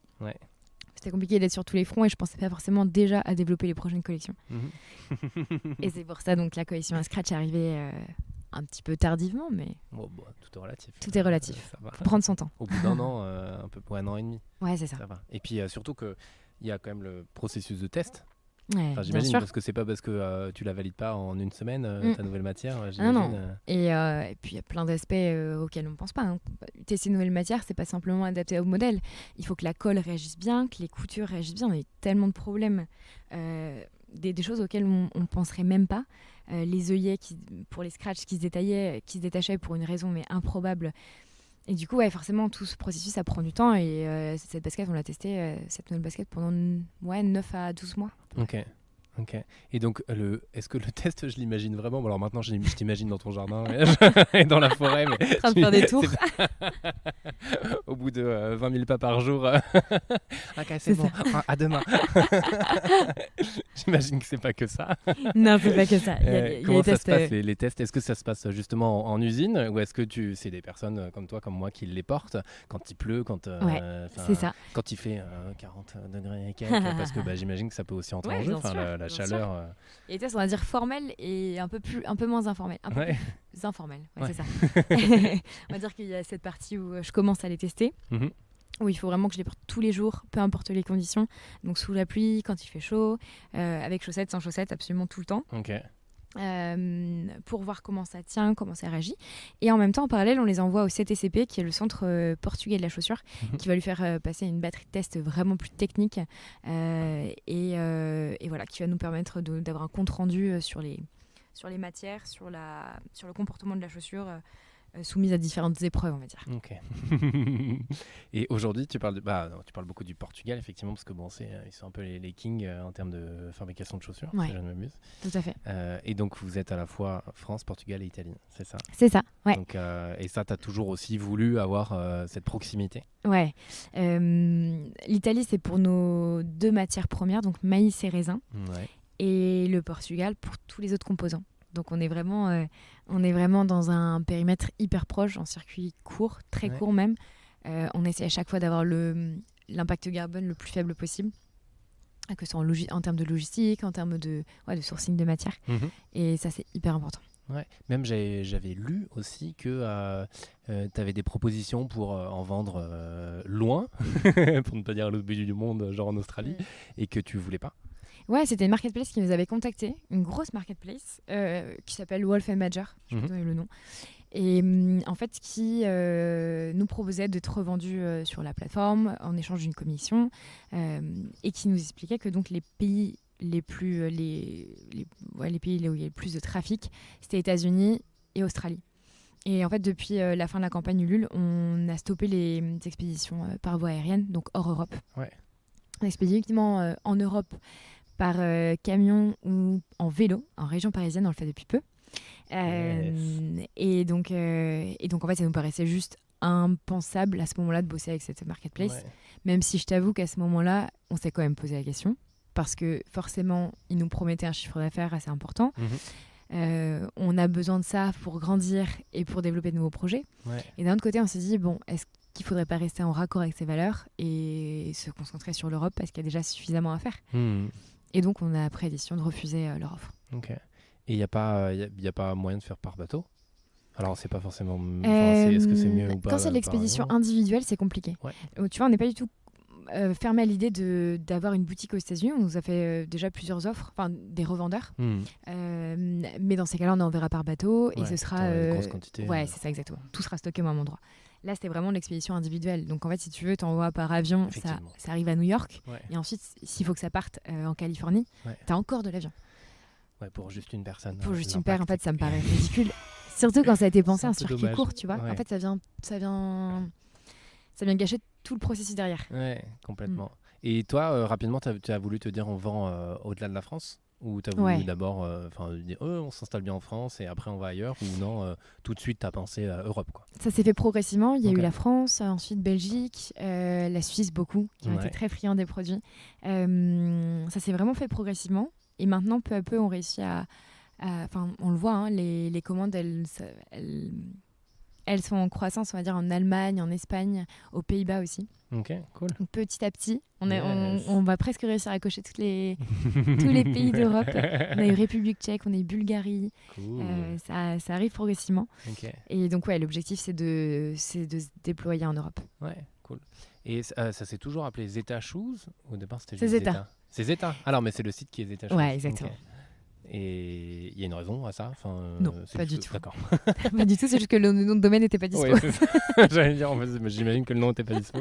C'était compliqué d'être sur tous les fronts et je pensais pas forcément déjà à développer les prochaines collections. Et c'est pour ça donc la collection à Scratch est arrivée un petit peu tardivement, mais tout est relatif. Tout est relatif. Ça va. Faut prendre son temps. Au bout d'un an, un peu pour un an et demi. Ouais, c'est ça. Ça va. Et puis surtout que il y a quand même le processus de test. J'imagine, parce que c'est pas parce que tu la valides pas en une semaine ta nouvelle matière. Non. Et puis il y a plein d'aspects auxquels on pense pas. Tester une nouvelle matière, c'est pas simplement adapter au modèle. Il faut que la colle réagisse bien, que les coutures réagissent bien. On a eu tellement de problèmes, des choses auxquelles on penserait même pas. Les œillets pour les scratchs qui se détachaient pour une raison mais improbable. Et du coup, forcément, tout ce processus, ça prend du temps. Et cette basket, on l'a testée, cette nouvelle basket, pendant 9 à 12 mois. Ok. Ok. Et donc, est-ce que le test, je l'imagine vraiment? Bon, alors maintenant, je t'imagine dans ton jardin et dans la forêt, mais En train de faire des tours. Au bout de 20 000 pas par jour. Ok, c'est C'est bon. À demain. J'imagine que c'est pas que ça. Non, c'est pas que ça. Il y a Comment des ça tests. se passe les tests? Est-ce que ça se passe justement en usine ou est-ce que c'est des personnes comme toi, comme moi, qui les portent quand il pleut, Ouais, c'est ça. quand il fait 40 degrés et quelques, parce que j'imagine que ça peut aussi entrer en Ouais, jeu, bien sûr, la bien chaleur. Et les tests, on va dire formels et un peu moins informels. Un peu Ouais. plus informels, Ouais. c'est ça. On va dire qu'il y a cette partie où je commence à les tester. Mhm. Où il faut vraiment que je les porte tous les jours, peu importe les conditions. Donc sous la pluie, quand il fait chaud, avec chaussettes, sans chaussettes, absolument tout le temps. Ok. Pour voir comment ça tient, comment ça réagit. Et en même temps, en parallèle, on les envoie au CTCP, qui est le centre portugais de la chaussure, qui va lui faire passer une batterie de tests vraiment plus technique et voilà, qui va nous permettre d'avoir un compte rendu sur les matières, sur le comportement de la chaussure soumise à différentes épreuves, on va dire. Ok. Et aujourd'hui, tu parles beaucoup du Portugal, effectivement, parce que ils sont un peu les kings en termes de fabrication de chaussures, Ouais. si je ne m'abuse. Tout à fait. Et donc, vous êtes à la fois France, Portugal et Italie, c'est ça? C'est ça, ouais. Donc, et ça, tu as toujours aussi voulu avoir cette proximité? Ouais. L'Italie, c'est pour nos 2 matières premières, donc maïs et raisin. Ouais. Et le Portugal pour tous les autres composants. Donc on est vraiment dans un périmètre hyper proche, en circuit court, très court même. On essaie à chaque fois d'avoir l'impact carbone le plus faible possible, que ce soit en termes de logistique, en termes de sourcing de matière. Et ça, c'est hyper important. Ouais. Même j'avais lu aussi que tu avais des propositions pour en vendre loin, pour ne pas dire à l'autre bout du monde, genre en Australie, et que tu voulais pas. Ouais, c'était une marketplace qui nous avait contacté, une grosse marketplace qui s'appelle Wolf & Major, je vais donner le nom, et en fait qui nous proposait d'être revendus sur la plateforme en échange d'une commission et qui nous expliquait que donc les pays les pays où il y a le plus de trafic, c'était États-Unis et Australie. Et en fait, depuis la fin de la campagne Ulule, on a stoppé les expéditions par voie aérienne, donc hors Europe. Ouais. On expédie uniquement en Europe par camion ou en vélo. En région parisienne, on le fait depuis peu. Yes. Et donc, en fait, ça nous paraissait juste impensable à ce moment-là de bosser avec cette marketplace. Ouais. Même si je t'avoue qu'à ce moment-là, on s'est quand même posé la question. Parce que forcément, ils nous promettaient un chiffre d'affaires assez important. On a besoin de ça pour grandir et pour développer de nouveaux projets. Ouais. Et d'un autre côté, on s'est dit, bon, est-ce qu'il ne faudrait pas rester en raccord avec ses valeurs et se concentrer sur l'Europe parce qu'il y a déjà suffisamment à faire. Et donc, on a pris la décision de refuser leur offre. Ok. Et il n'y a pas moyen de faire par bateau? Alors, c'est pas forcément... est-ce que c'est mieux ou pas? Quand c'est de l'expédition individuelle, c'est compliqué. Ouais. Tu vois, on n'est pas du tout fermé à l'idée d'avoir une boutique aux États-Unis. On nous a fait déjà plusieurs offres, enfin des revendeurs. Mais dans ces cas-là, on enverra par bateau et ce sera... une grosse quantité. Ouais, c'est ça, exactement. Tout sera stocké au même endroit. Là, c'était vraiment de l'expédition individuelle. Donc, en fait, si tu veux, tu envoies par avion, ça arrive à New York. Ouais. Et ensuite, s'il faut que ça parte en Californie, tu as encore de l'avion. Ouais, pour juste une personne. Pour juste une paire, en fait, ça me paraît ridicule. Surtout quand ça a été pensé un circuit court, tu vois. Ouais. En fait, ça vient gâcher tout le processus derrière. Ouais, complètement. Et toi, rapidement, tu as voulu te dire on vend au-delà de la France? Ou tu as voulu d'abord dire on s'installe bien en France et après on va ailleurs? Ou non, tout de suite tu as pensé à Europe, quoi? Ça s'est fait progressivement. Il y a eu la France, ensuite Belgique, la Suisse beaucoup, qui ont été très friands des produits. Ça s'est vraiment fait progressivement. Et maintenant, peu à peu, on réussit on le voit, hein, les commandes, elles sont en croissance, on va dire, en Allemagne, en Espagne, aux Pays-Bas aussi. Ok, cool. Donc, petit à petit, on va presque réussir à cocher tous les pays d'Europe. On a eu République tchèque, on a eu Bulgarie. Cool. Ça arrive progressivement. Okay. Et donc, ouais, l'objectif, c'est de se déployer en Europe. Ouais, cool. Et ça s'est toujours appelé Zeta Shoes? Au départ, c'était juste Zeta. C'est Zeta. Alors, mais c'est le site qui est Zeta Shoes. Ouais, exactement. Okay. Et il y a une raison à ça? Non, pas du tout. D'accord. Pas du tout, c'est juste que le nom de domaine n'était pas dispo. Ouais, j'allais dire, en fait, j'imagine que le nom n'était pas dispo.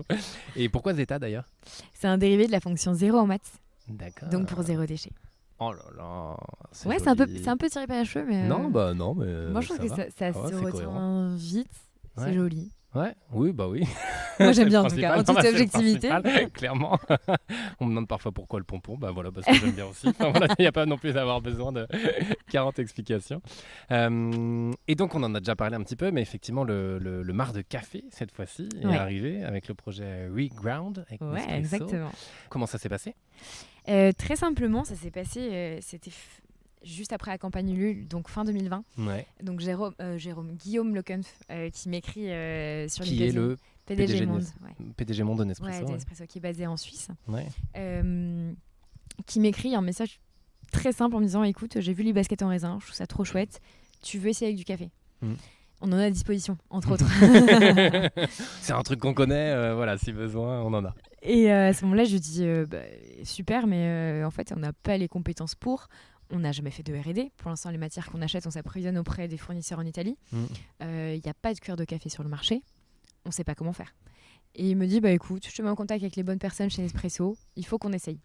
Et pourquoi Zeta d'ailleurs? C'est un dérivé de la fonction 0 en maths. D'accord. Donc pour 0 déchet. Oh là là, ouais, c'est un peu tiré par les cheveux, mais... Non, mais... Moi, je trouve que ça se retient vite, c'est joli. Ouais, oui, bah oui. Moi, j'aime C'est bien le en tout cas, en principal. Non, toute bah, c'est le objectivité. principal, clairement. On me demande parfois pourquoi le pompon. Bah voilà, parce que j'aime bien aussi. Enfin, voilà, il n'y a pas non plus d'avoir besoin de 40 explications. Et donc, on en a déjà parlé un petit peu, mais effectivement, le mar de café, cette fois-ci, est Ouais. arrivé avec le projet Reground avec Ouais, Nespresso. exactement. Comment ça s'est passé? Très simplement, ça s'est passé, c'était juste après la campagne Ulule, donc fin 2020. Ouais. Donc Guillaume Leconf, qui m'écrit sur Qui est LinkedIn. le PDG PDG de Monde. PDG Monde de Nespresso. Ouais, de Nespresso, qui est basé en Suisse. Ouais. Qui m'écrit un message très simple en me disant écoute, j'ai vu les baskets en raisin, je trouve ça trop chouette, tu veux essayer avec du café? On en a à disposition, entre autres. C'est un truc qu'on connaît, voilà, si besoin, on en a. Et à ce moment-là, je dis super, mais en fait, on n'a pas les compétences pour. On n'a jamais fait de R&D. Pour l'instant, les matières qu'on achète, on s'approvisionne auprès des fournisseurs en Italie. Il n'y a pas de cuir de café sur le marché. On ne sait pas comment faire. Et il me dit écoute, je te mets en contact avec les bonnes personnes chez Nespresso. Il faut qu'on essaye.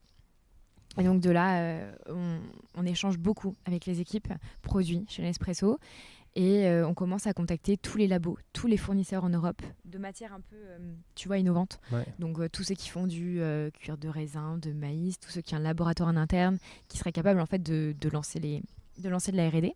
Et donc de là, on échange beaucoup avec les équipes produits chez Nespresso. Et on commence à contacter tous les labos, tous les fournisseurs en Europe de matières un peu, innovantes. Ouais. Donc tous ceux qui font du cuir de raisin, de maïs, tous ceux qui ont un laboratoire en interne, qui seraient capables en fait de lancer de la R&D.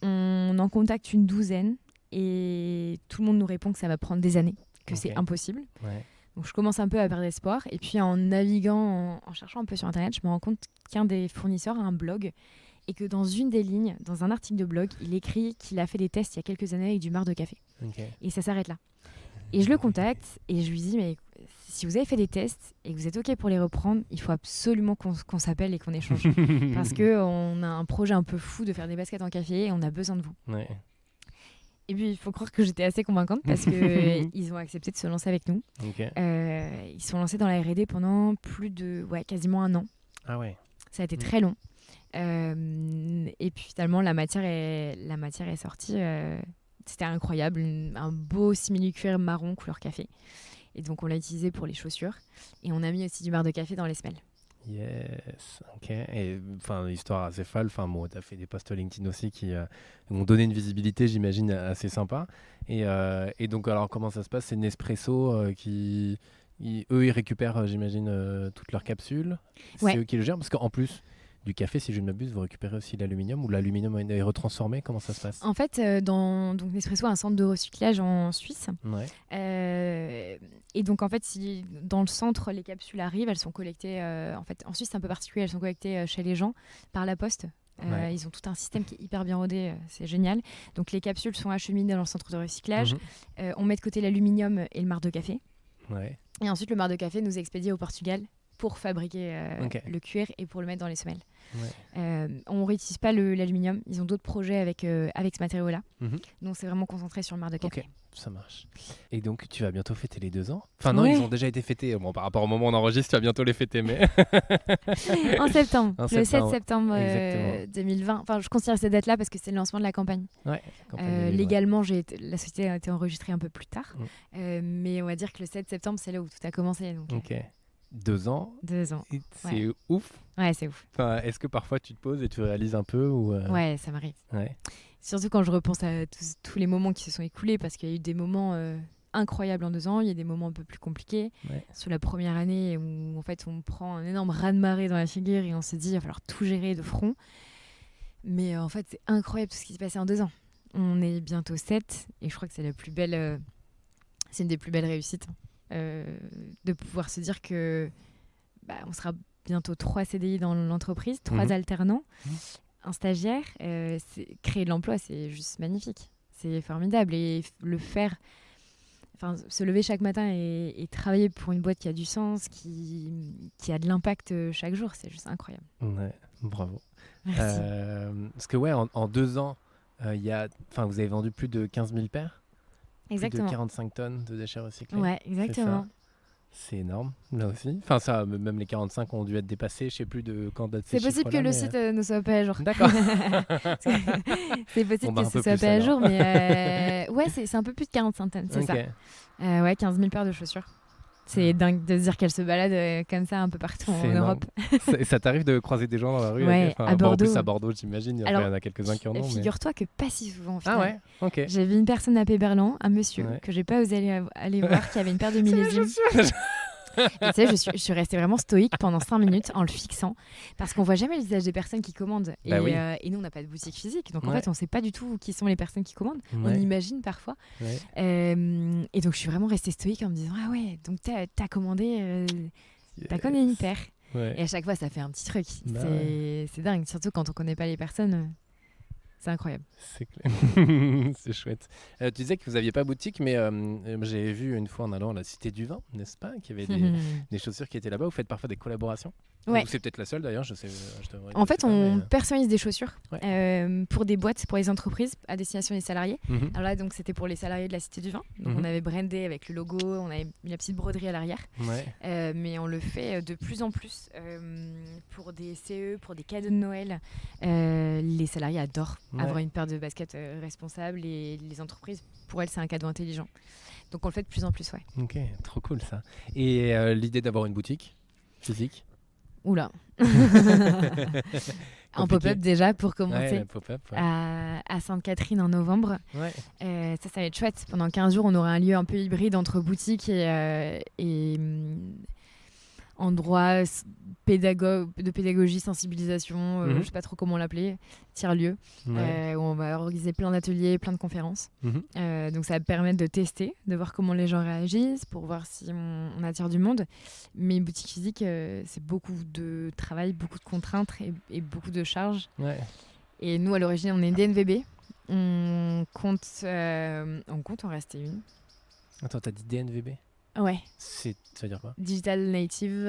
On en contacte une douzaine et tout le monde nous répond que ça va prendre des années, que c'est impossible. Ouais. Donc je commence un peu à perdre espoir. Et puis en naviguant, en cherchant un peu sur Internet, je me rends compte qu'un des fournisseurs a un blog et que dans une des lignes, dans un article de blog, il écrit qu'il a fait des tests il y a quelques années avec du mar de café. Okay. Et ça s'arrête là. Et je le contacte et je lui dis, mais si vous avez fait des tests et que vous êtes OK pour les reprendre, il faut absolument qu'on s'appelle et qu'on échange. Parce qu'on a un projet un peu fou de faire des baskets en café et on a besoin de vous. Ouais. Et puis, il faut croire que j'étais assez convaincante parce qu'ils ont accepté de se lancer avec nous. Okay. Ils se sont lancés dans la R&D pendant quasiment 1 an. Ah ouais. Ça a été très long. Et puis finalement la matière est sortie, c'était incroyable, un beau simili-cuir marron couleur café, et donc on l'a utilisé pour les chaussures et on a mis aussi du mar de café dans les semelles. Yes, ok. Et enfin, histoire assez folle. Enfin, bon, t'as fait des posts LinkedIn aussi qui ont donné une visibilité, j'imagine, assez sympa. Et donc, alors, comment ça se passe? C'est Nespresso qui, ils récupèrent, j'imagine, toutes leurs capsules. C'est eux qui le gèrent, parce qu'en plus du café, si je ne m'abuse, vous récupérez aussi l'aluminium, ou l'aluminium est retransformé? Comment ça se passe? En fait, donc Nespresso a un centre de recyclage en Suisse. Ouais. Et donc, en fait, si dans le centre, les capsules arrivent, elles sont collectées... en fait, en Suisse, c'est un peu particulier, elles sont collectées chez les gens par la poste. Ils ont tout un système qui est hyper bien rodé, c'est génial. Donc, les capsules sont acheminées dans le centre de recyclage. On met de côté l'aluminium et le mar de café. Ouais. Et ensuite, le mar de café nous est expédié au Portugal pour fabriquer le cuir et pour le mettre dans les semelles. Ouais. On ne réutilise pas l'aluminium. Ils ont d'autres projets avec ce matériau-là. Donc, c'est vraiment concentré sur le mar de café. Okay. Ça marche. Et donc, tu vas bientôt fêter les 2 ans? Enfin, non, ils ont déjà été fêtés. Bon, par rapport au moment où on enregistre, tu vas bientôt les fêter, mais... En septembre. Le 7 septembre 2020. Enfin, je considère cette date-là parce que c'est le lancement de la campagne. Ouais, légalement, la société a été enregistrée un peu plus tard. Mais on va dire que le 7 septembre, c'est là où tout a commencé. Donc, ok. 2 ans. 2 ans. C'est ouf. Ouais, c'est ouf. Enfin, est-ce que parfois tu te poses et tu réalises un peu ou Ouais, ça m'arrive. Ouais. Surtout quand je repense à tous les moments qui se sont écoulés, parce qu'il y a eu des moments incroyables en 2 ans, il y a des moments un peu plus compliqués. Ouais. Sur la première année où en fait on prend un énorme raz-de-marée dans la figure et on se dit il va falloir tout gérer de front. Mais en fait c'est incroyable tout ce qui s'est passé en 2 ans. On est bientôt 7 et je crois que c'est la plus belle, c'est une des plus belles réussites. De pouvoir se dire que on sera bientôt 3 CDI dans l'entreprise, 3 alternants, un stagiaire, créer de l'emploi, c'est juste magnifique, c'est formidable. Et le faire, se lever chaque matin et travailler pour une boîte qui a du sens, qui a de l'impact chaque jour, c'est juste incroyable. Ouais, bravo. Parce que en 2 ans, vous avez vendu plus de 15 000 paires. Exactement. Plus de 45 tonnes de déchets recyclés. Ouais, exactement. C'est énorme, là aussi. Enfin, ça, même les 45 ont dû être dépassés. Je ne sais plus de quand date ces chiffres-là. C'est possible que le site ne soit pas à jour. D'accord. C'est possible que ce ne soit pas à jour, mais c'est un peu plus de 45 tonnes, c'est ça. 15 000 paires de chaussures. C'est dingue de se dire qu'elle se balade comme ça un peu partout en Europe. Ça t'arrive de croiser des gens dans la rue? Ouais, à Bordeaux. En plus, à Bordeaux, j'imagine. Il y en a quelques-uns qui en ont. Figure-toi que pas si souvent. Au final. Ah ouais, ok. J'ai vu une personne à Péberlan, un monsieur que j'ai pas osé aller voir, qui avait une paire de millésimes. Tu sais, je suis restée vraiment stoïque pendant 5 minutes en le fixant parce qu'on voit jamais le visage des personnes qui commandent. Et nous, on n'a pas de boutique physique. Donc en fait, on sait pas du tout qui sont les personnes qui commandent. On imagine parfois. Et donc, je suis vraiment restée stoïque en me disant ah ouais, donc t'as commandé, t'as connu une paire. Et à chaque fois, ça fait un petit truc. C'est dingue, surtout quand on connaît pas les personnes. C'est incroyable. C'est clair. C'est chouette. Tu disais que vous n'aviez pas boutique, mais j'ai vu une fois en allant à la Cité du Vin, n'est-ce pas, qu'il y avait des chaussures qui étaient là-bas. Vous faites parfois des collaborations? Ouais. Ou c'est peut-être la seule d'ailleurs, je sais. En fait, on personnalise des chaussures pour des boîtes, pour les entreprises, à destination des salariés. Alors là, donc, c'était pour les salariés de la Cité du Vin. Donc on avait brandé avec le logo, on avait mis la petite broderie à l'arrière. Mais on le fait de plus en plus pour des CE, pour des cadeaux de Noël. Les salariés adorent avoir une paire de baskets responsables et les entreprises, pour elles, c'est un cadeau intelligent. Donc on le fait de plus en plus, Ok, trop cool ça. Et l'idée d'avoir une boutique physique? Oula. Un pop-up déjà pour commencer. Pop-up, à Sainte-Catherine en novembre. Ça va être chouette. Pendant 15 jours, on aura un lieu un peu hybride entre boutique et endroit de pédagogie, sensibilisation, je sais pas trop comment l'appeler, tiers-lieu, où on va organiser plein d'ateliers, plein de conférences. Donc ça va permettre de tester, de voir comment les gens réagissent, pour voir si on attire du monde. Mais une boutique physique, c'est beaucoup de travail, beaucoup de contraintes et beaucoup de charges. Et nous, à l'origine, on est DNVB. On compte en rester une. Attends, t'as dit DNVB? Ouais. Ça veut dire quoi? Digital Native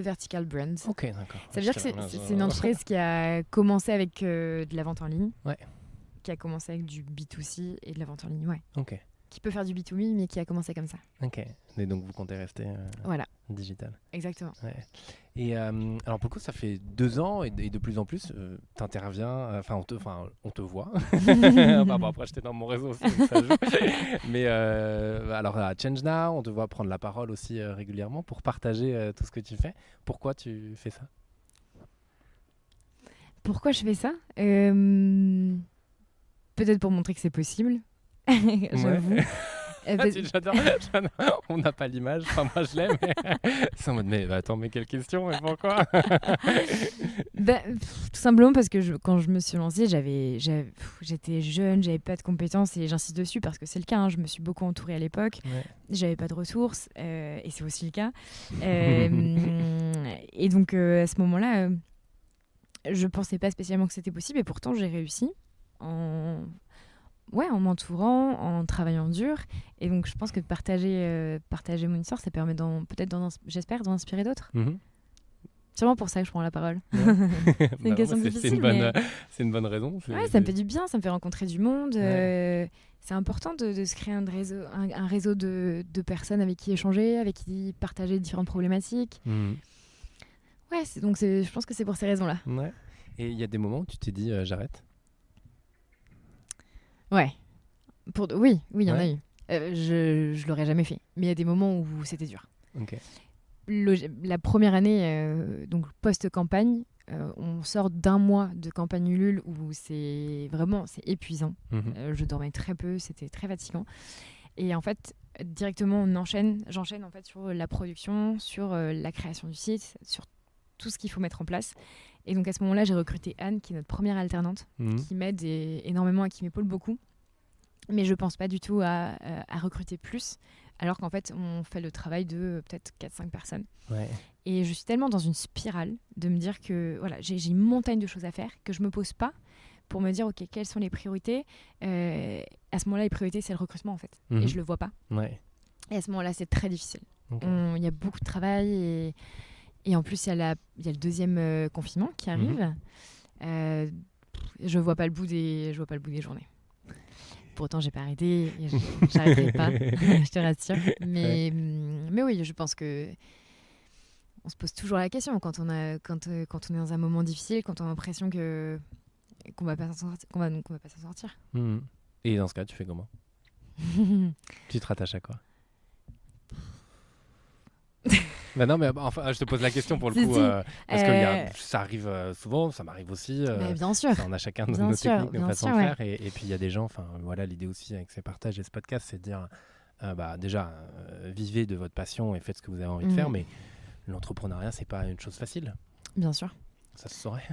Vertical Brand. Ok, d'accord. Ça veut dire que c'est une entreprise qui a commencé avec de la vente en ligne, qui a commencé avec du B2C et de la vente en ligne, Ok. Qui peut faire du B2B, mais qui a commencé comme ça. Ok. Et donc vous comptez rester digital. Exactement. Et alors pour le coup, ça fait 2 ans et de plus en plus, t'interviens, on te voit. Après, j'étais dans mon réseau aussi, donc ça joue. Mais alors à Change Now, on te voit prendre la parole aussi régulièrement pour partager tout ce que tu fais. Pourquoi tu fais ça? Pourquoi je fais ça? Peut-être pour montrer que c'est possible. J'avoue. J'adore. On n'a pas l'image, enfin moi je l'ai, mais c'est en mode mais attends, mais quelle question et pourquoi? Tout simplement parce que quand je me suis lancée, j'étais jeune, j'avais pas de compétences et j'insiste dessus parce que c'est le cas, je me suis beaucoup entourée à l'époque, j'avais pas de ressources et c'est aussi le cas. Et donc à ce moment-là, je pensais pas spécialement que c'était possible et pourtant j'ai réussi en m'entourant, en travaillant dur. Et donc, je pense que partager mon histoire, ça permet j'espère, d'en inspirer d'autres. Sûrement pour ça que je prends la parole. C'est une question difficile, c'est une bonne raison. Ça me fait du bien, ça me fait rencontrer du monde. C'est important de se créer un réseau de personnes avec qui échanger, avec qui partager différentes problématiques. Je pense que c'est pour ces raisons-là. Et il y a des moments où tu t'es dit j'arrête? Oui, il y en a eu. Je l'aurais jamais fait. Mais il y a des moments où c'était dur. La première année, donc post-campagne, on sort d'1 mois de campagne Ulule où c'est épuisant. Je dormais très peu, c'était très fatigant. Et en fait, directement, j'enchaîne en fait sur la production, sur la création du site, sur tout ce qu'il faut mettre en place. Et donc à ce moment-là, j'ai recruté Anne, qui est notre première alternante, qui m'aide énormément et qui m'épaule beaucoup. Mais je ne pense pas du tout à recruter plus, alors qu'en fait, on fait le travail de peut-être 4-5 personnes. Et je suis tellement dans une spirale de me dire que j'ai une montagne de choses à faire, que je ne me pose pas pour me dire, OK, quelles sont les priorités. À ce moment-là, les priorités, c'est le recrutement, en fait. Et je ne le vois pas. Et à ce moment-là, c'est très difficile. Il y a beaucoup de travail et en plus, il y a le deuxième confinement qui arrive. Je vois pas le bout des journées. Pourtant, j'ai pas arrêté. J'arrêterai pas. Je te rassure. Mais oui, je pense que on se pose toujours la question quand on est dans un moment difficile, quand on a l'impression qu'on va pas s'en sortir. Et dans ce cas, tu fais comment? Tu te rattaches à quoi? Bah non, mais enfin, je te pose la question pour le Si, coup, si. parce que ça arrive souvent, ça m'arrive aussi. Mais bien sûr. On a chacun Bien nos sûr, techniques, nos bien façons sûr, de ouais. faire. Et puis il y a des gens, enfin voilà, l'idée aussi avec ces partages et ce podcast, c'est de dire, déjà, vivez de votre passion et faites ce que vous avez envie de faire, mais l'entrepreneuriat, c'est pas une chose facile. Bien sûr. Ça se saurait.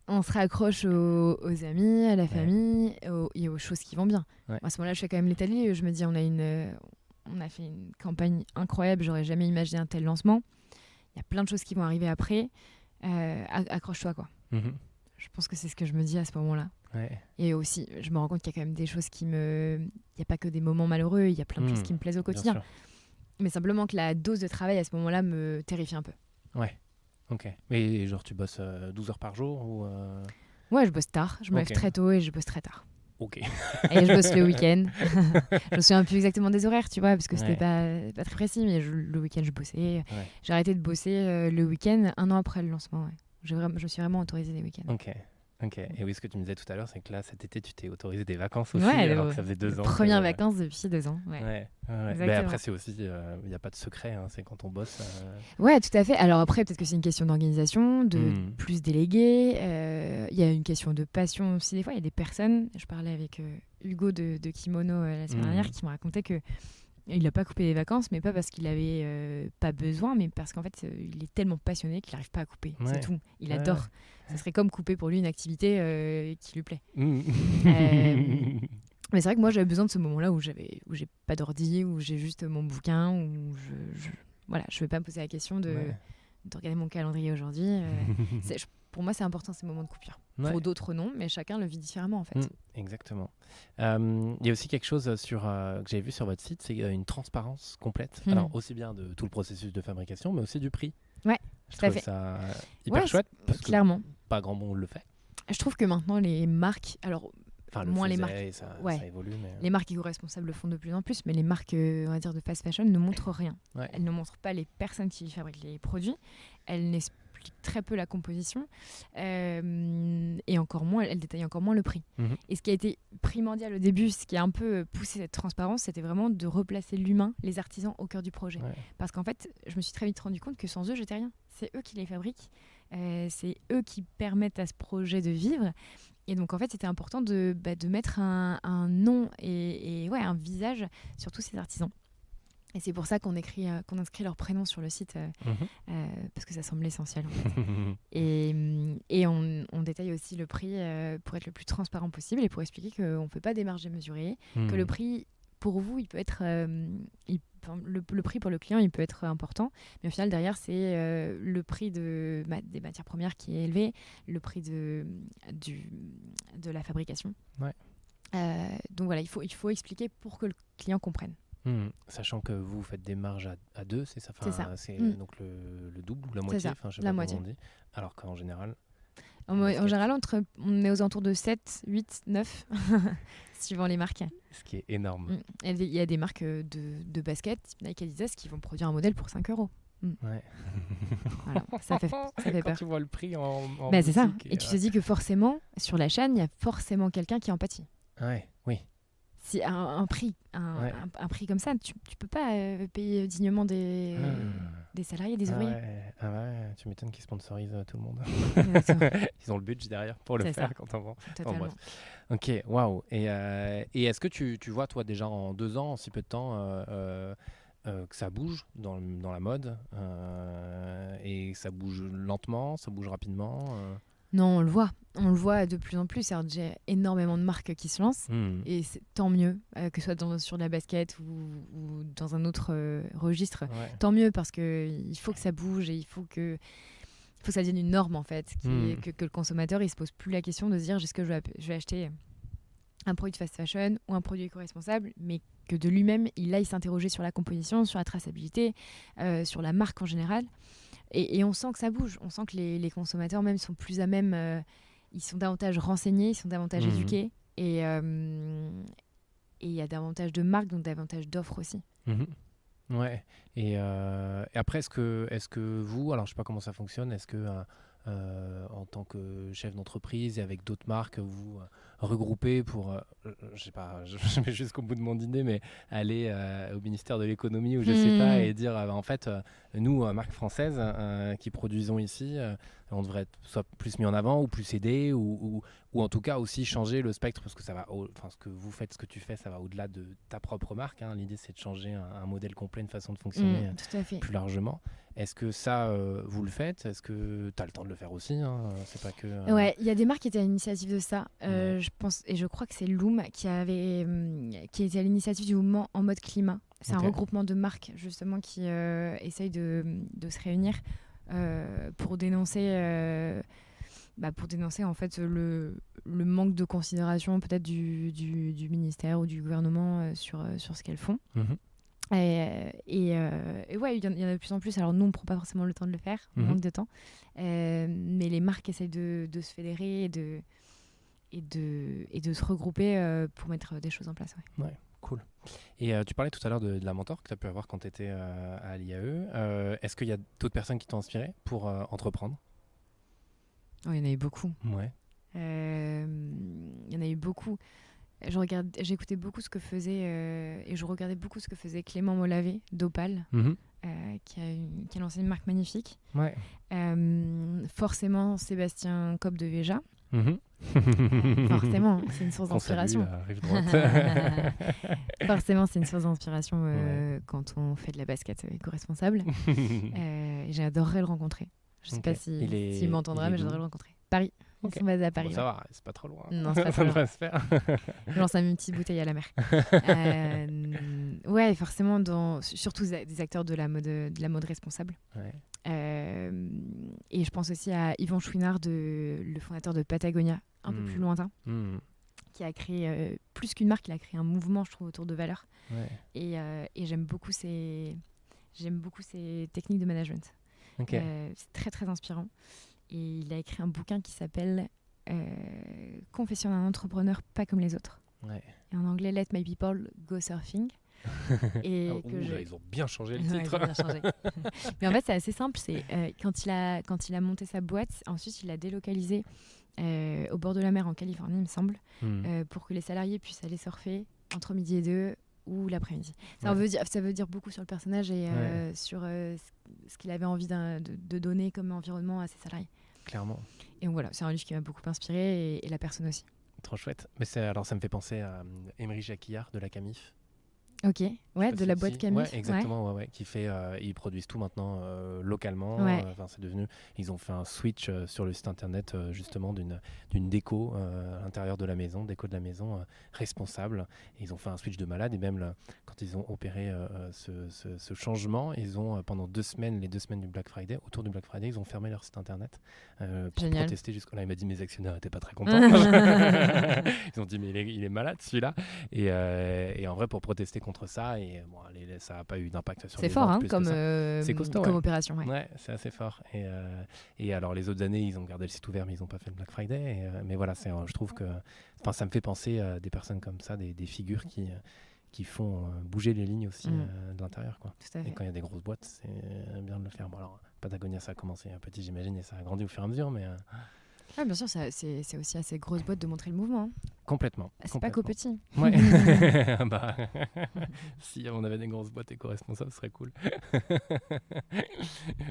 On se raccroche aux amis, à la famille et aux choses qui vont bien. Ouais. À ce moment-là, je fais quand même l'état des lieux. Je me dis, on a fait une campagne incroyable. J'aurais jamais imaginé un tel lancement. Il y a plein de choses qui vont arriver après. Accroche-toi, quoi. Mhm. Je pense que c'est ce que je me dis à ce moment-là. Ouais. Et aussi, je me rends compte qu'il y a quand même des choses qui me... Il n'y a pas que des moments malheureux, il y a plein de choses qui me plaisent au quotidien. Bien sûr. Mais simplement que la dose de travail à ce moment-là me terrifie un peu. Ouais, ok. Mais genre, tu bosses 12 heures par jour ou Ouais, je bosse tard. Je me lève Ok. très tôt et je bosse très tard. Ok. Et je bosse le week-end. Je me souviens plus exactement des horaires, tu vois, parce que c'était Ouais. pas très précis, mais le week-end, je bossais. Ouais. J'ai arrêté de bosser le week-end 1 an après le lancement. Ouais. Je suis vraiment autorisée des week-ends. Ok. Et oui, ce que tu me disais tout à l'heure, c'est que là, cet été, tu t'es autorisé des vacances aussi, Ouais, alors que ça faisait 2 ans. Premières vacances depuis 2 ans. Ouais. Ouais. Exactement. Mais après, c'est aussi, il n'y a pas de secret, hein, c'est quand on bosse. Ouais, tout à fait. Alors après, peut-être que c'est une question d'organisation, de plus déléguer. Il y a une question de passion aussi. Des fois, il y a des personnes. Je parlais avec Hugo de Kimono la semaine dernière qui me racontait que il n'a pas coupé les vacances, mais pas parce qu'il avait pas besoin, mais parce qu'en fait, il est tellement passionné qu'il n'arrive pas à couper. Ouais. C'est tout. Il adore. Ça serait comme couper pour lui une activité qui lui plaît. Mais c'est vrai que moi, j'avais besoin de ce moment-là où j'ai pas d'ordi, où j'ai juste mon bouquin, où voilà, je vais pas me poser la question de regarder mon calendrier aujourd'hui. Pour moi, c'est important ces moments de coupure. Pour d'autres, non, mais chacun le vit différemment en fait. Exactement. Il y a aussi quelque chose que j'avais vu sur votre site, c'est une transparence complète. Alors, aussi bien de tout le processus de fabrication, mais aussi du prix. Ouais, je tout à trouve fait. ça hyper chouette. Parce clairement. Que pas grand monde le fait. Je trouve que maintenant, les marques... Alors, moins les marques. Ça évolue. Mais... Les marques éco-responsables le font de plus en plus, mais les marques on va dire de fast fashion ne montrent rien. Elles ne montrent pas les personnes qui fabriquent les produits. Elles n'expliquent très peu la composition et encore moins, elles détaillent encore moins le prix. Et ce qui a été primordial au début, ce qui a un peu poussé cette transparence, c'était vraiment de replacer l'humain, les artisans au cœur du projet. Parce qu'en fait, je me suis très vite rendu compte que sans eux, j'étais rien. C'est eux qui les fabriquent, c'est eux qui permettent à ce projet de vivre. Et donc, en fait, c'était important de mettre un nom et un visage sur tous ces artisans. Et c'est pour ça qu'on inscrit leur prénom sur le site, parce que ça semble essentiel. En fait. et on détaille aussi le prix pour être le plus transparent possible et pour expliquer qu'on ne fait pas des marges démesurées, que le prix, pour vous, il peut être... le prix pour le client, il peut être important, mais au final, derrière, c'est le prix des matières premières qui est élevé, le prix de la fabrication. Donc voilà, il faut expliquer pour que le client comprenne. Sachant que vous faites des marges à 2, c'est ça. C'est ça. C'est donc le double ou la moitié. Je sais la pas moitié. On dit. Alors qu'en général. En général, on est aux alentours de 7, 8, 9, suivant les marques. Ce qui est énorme. Il y a des marques de basket, Nike, Adidas, qui vont produire un modèle pour 5 €. Ouais. Voilà, ça fait Quand peur. tu vois le prix en c'est ça. boutique Et tu te dis que forcément, sur la chaîne, il y a forcément quelqu'un qui en pâtit. Oui. Si un prix comme ça, tu peux pas payer dignement des salariés, des ouvriers. Tu m'étonnes qu'ils sponsorisent tout le monde. Ils ont le budget derrière pour le faire quand on vend. Totalement. Ok, waouh. Et est-ce que tu vois, toi, déjà en 2 ans, en si peu de temps, que ça bouge dans la mode et ça bouge lentement, ça bouge rapidement Non, on le voit de plus en plus. Alors, j'ai énormément de marques qui se lancent et c'est tant mieux, que ce soit sur de la basket ou dans un autre registre. Tant mieux parce qu'il faut que ça bouge et il faut que ça devienne une norme en fait, que le consommateur il se pose plus la question de se dire est-ce que je vais acheter un produit de fast fashion ou un produit éco-responsable, mais que de lui-même il aille s'interroger sur la composition, sur la traçabilité, sur la marque en général. Et on sent que ça bouge, on sent que les consommateurs même sont plus à même, ils sont davantage renseignés, ils sont davantage éduqués et il y a davantage de marques, donc davantage d'offres aussi. Ouais. Et après, est-ce que vous, alors je sais pas comment ça fonctionne, est-ce que en tant que chef d'entreprise et avec d'autres marques, vous regrouper pour, je sais pas, je vais jusqu'au bout de mon idée, mais aller au ministère de l'économie ou je sais pas et dire en fait, nous, marque française qui produisons ici, on devrait être soit plus mis en avant ou plus aidé ou en tout cas aussi changer le spectre parce que ça va, ce que vous faites, ce que tu fais, ça va au-delà de ta propre marque. Hein. L'idée, c'est de changer un modèle complet, une façon de fonctionner tout à fait. plus largement. Est-ce que ça, vous le faites ? Est-ce que tu as le temps de le faire aussi hein ? C'est pas que... Ouais, il y a des marques qui étaient à l'initiative de ça. Je pense, et je crois que c'est Loom qui était à l'initiative du mouvement En mode climat. C'est un regroupement de marques, justement, qui essayent de se réunir pour dénoncer en fait le manque de considération peut-être du ministère ou du gouvernement sur ce qu'elles font. Et ouais, il y en a de plus en plus. Alors nous, on ne prend pas forcément le temps de le faire, on manque de temps. Mais les marques essayent de se fédérer et de se regrouper pour mettre des choses en place. Ouais, cool. Et tu parlais tout à l'heure de la mentor que tu as pu avoir quand tu étais à l'IAE. Est-ce qu'il y a d'autres personnes qui t'ont inspiré pour entreprendre ? Il y en a eu beaucoup. Ouais. Il y en a eu beaucoup. J'écoutais beaucoup ce que faisait et je regardais beaucoup ce que faisait Clément Molavé d'Opal, qui a lancé une marque magnifique. Ouais. Forcément, Sébastien Cobb de Veja. Forcément, c'est une source d'inspiration. Forcément, c'est une source d'inspiration quand on fait de la basket éco-responsable. J'adorerais le rencontrer. Je ne sais pas s'il m'entendra, mais j'adorerais le rencontrer. Paris. Ils sont basés à Paris. Bon, ça va, c'est pas trop loin. Non, c'est pas trop loin. Ça devrait se faire. Je lance une petite bouteille à la mer. Ouais, forcément, surtout des acteurs de la mode responsable. Ouais. Et je pense aussi à Yvan Chouinard, le fondateur de Patagonia, un peu plus lointain, qui a créé, plus qu'une marque, il a créé un mouvement, je trouve, autour de valeurs. Ouais. Et j'aime beaucoup ses techniques de management. Okay. C'est très, très inspirant. Et il a écrit un bouquin qui s'appelle Confession d'un entrepreneur pas comme les autres. Ouais. Et en anglais, Let My People Go Surfing. Et là, ils ont bien changé le titre. Ils ont bien changé. Mais en fait, c'est assez simple. C'est quand il a monté sa boîte, ensuite il l'a délocalisé au bord de la mer en Californie, il me semble, pour que les salariés puissent aller surfer entre midi et 2 ou l'après-midi. Ça veut dire beaucoup sur le personnage et sur ce qu'il avait envie de donner comme environnement à ses salariés. Clairement. Et donc voilà, c'est un livre qui m'a beaucoup inspiré et la personne aussi. Trop chouette. Mais alors ça me fait penser à Emery Jacquillard de la Camif. Ok, ouais, de la boîte Camif. Ouais, exactement, ouais. Qui fait, ils produisent tout maintenant localement. C'est devenu, ils ont fait un switch sur le site internet justement d'une déco à l'intérieur de la maison, déco de la maison responsable. Et ils ont fait un switch de malade et même quand ils ont opéré ce changement, ils ont pendant 2 semaines, les 2 semaines du Black Friday, autour du Black Friday, ils ont fermé leur site internet pour protester jusqu'à là. Il m'a dit mes actionnaires n'étaient pas très contents. Ils ont dit mais il est malade celui-là. Et en vrai pour protester contre ça et bon, ça n'a pas eu d'impact sur les ventes. C'est fort c'est costaud, comme opération. Ouais, c'est assez fort. Et alors les autres années, ils ont gardé le site ouvert, mais ils n'ont pas fait le Black Friday. Mais voilà, je trouve que ça me fait penser à des personnes comme ça, des figures qui font bouger les lignes aussi de l'intérieur. Quoi. Et quand il y a des grosses boîtes, c'est bien de le faire. Bon, alors, Patagonia, ça a commencé petit, j'imagine, et ça a grandi au fur et à mesure, mais... Ah, bien sûr, c'est aussi à ces grosses boîtes de montrer le mouvement. Hein. Complètement. C'est pas qu'aux petits. Ouais. Si on avait des grosses boîtes éco-responsables, ce serait cool.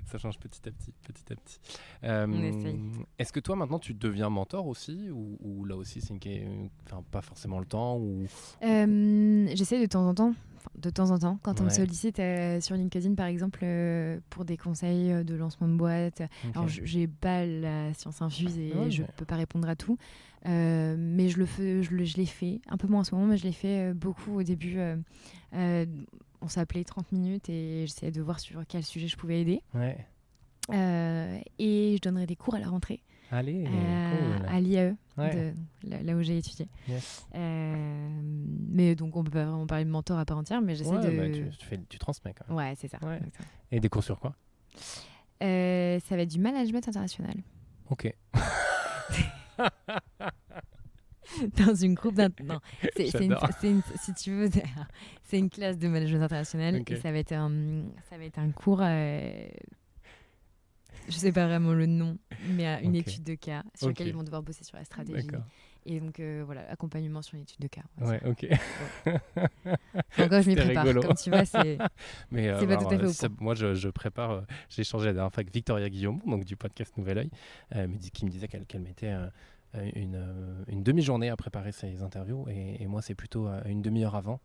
Ça change petit à petit. On essaye. Est-ce que toi, maintenant, tu deviens mentor aussi ou là aussi, c'est pas forcément le temps ou... J'essaie de temps en temps, quand on me sollicite sur LinkedIn, par exemple, pour des conseils de lancement de boîte. Okay. Alors, j'ai pas la science infuse et je peux pas répondre à tout. Mais je l'ai fait, un peu moins en ce moment, mais je l'ai fait beaucoup au début. On s'appelait 30 minutes et j'essayais de voir sur quel sujet je pouvais aider. Ouais. Et je donnerai des cours à la rentrée. Allez, cool. À l'IAE, là où j'ai étudié. Yes. Mais donc, on peut pas vraiment parler de mentor à part entière, mais j'essaie de... tu transmets quand même. Ouais, c'est ça. Ouais. Et des cours sur quoi ? Ça va être du management international. Ok. Dans une groupe non, si tu veux, c'est une classe de management international et ça va être un cours... je sais pas vraiment le nom, mais une étude de cas sur laquelle ils vont devoir bosser sur la stratégie Et donc, voilà, accompagnement sur l'étude de cas. Ouais, ok. Encore, je m'y C'était prépare. rigolo. Comme tu vois, c'est Mais pas tout à fait au ça, point. moi, je prépare. J'ai échangé la dernière fois avec Victoria Guillaume, donc du podcast Nouvel Oeil, qui me disait qu'elle mettait une demi-journée à préparer ses interviews, et moi, c'est plutôt une demi-heure avant.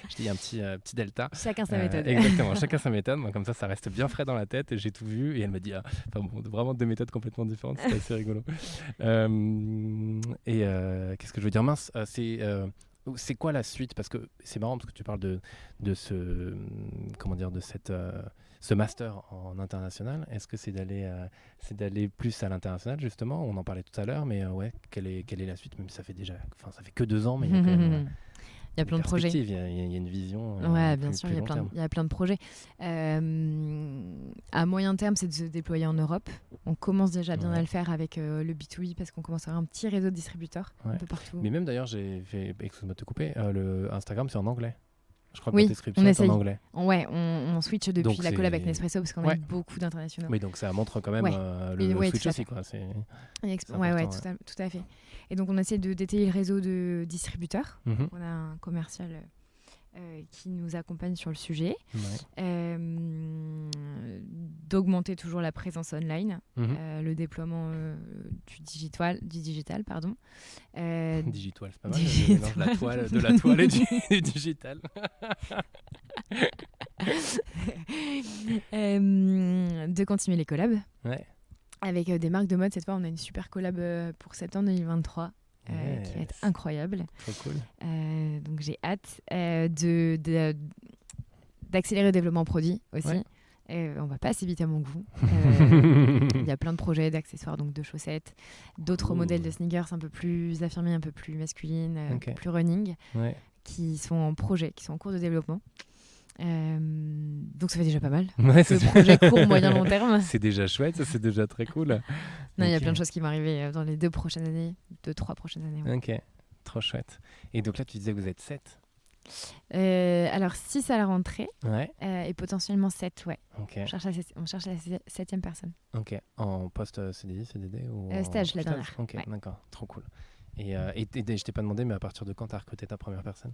Je dis un petit delta. Chacun sa méthode. Exactement, chacun sa méthode. Moi, comme ça reste bien frais dans la tête et j'ai tout vu. Et elle m'a dit, vraiment deux méthodes complètement différentes. C'était assez rigolo. Qu'est-ce que je veux dire, mince, c'est quoi la suite? Parce que c'est marrant parce que tu parles de ce master en international. Est-ce que c'est d'aller plus à l'international justement? On en parlait tout à l'heure, mais ouais, quelle est la suite? Même si ça fait que 2 ans, mais il y a quand même Il y a plein de projets. Il y a une vision. Ouais, bien plus, sûr, plus il long terme. y a plein de projets. À moyen terme, c'est de se déployer en Europe. On commence déjà bien à le faire avec le B2B parce qu'on commence à avoir un petit réseau de distributeurs un peu partout. Mais même d'ailleurs, excuse-moi de te couper, le Instagram c'est en anglais. Je crois que Oui, la description est en anglais. Ouais, on switch depuis Donc la collab avec Nespresso parce qu'on a eu beaucoup d'internationaux. Oui, donc ça montre quand même le switch aussi. Quoi. Ouais, tout à fait. Et donc on essaie de détailler le réseau de distributeurs. Mm-hmm. On a un commercial qui nous accompagne sur le sujet. D'augmenter toujours la présence online, le déploiement du digital, pardon. Digital, c'est pas mal. Le mélange de la toile et du digital. De continuer les collabs. Ouais. Avec des marques de mode. Cette fois, on a une super collab pour septembre 2023. Qui va être incroyable. Trop cool. Donc j'ai hâte d'accélérer le développement produit aussi. On va pas assez vite à mon goût. Il y a plein de projets d'accessoires, donc de chaussettes, d'autres modèles de sneakers un peu plus affirmés, un peu plus masculines, plus running, qui sont en projet, qui sont en cours de développement. Donc ça fait déjà pas mal. Le projet court, moyen, long terme. C'est déjà chouette, c'est déjà très cool. Non, il y a plein de choses qui vont arriver dans les 3 prochaines années. Ouais. Ok, trop chouette. Et donc là, tu disais que vous êtes 7 alors 6 à la rentrée et potentiellement 7, ouais. Okay. On cherche la 7e personne. Ok, en post CDI, CDD ou stage, la dernière. Ok, d'accord, trop cool. Et je t'ai pas demandé, mais à partir de quand t'as recruté ta première personne?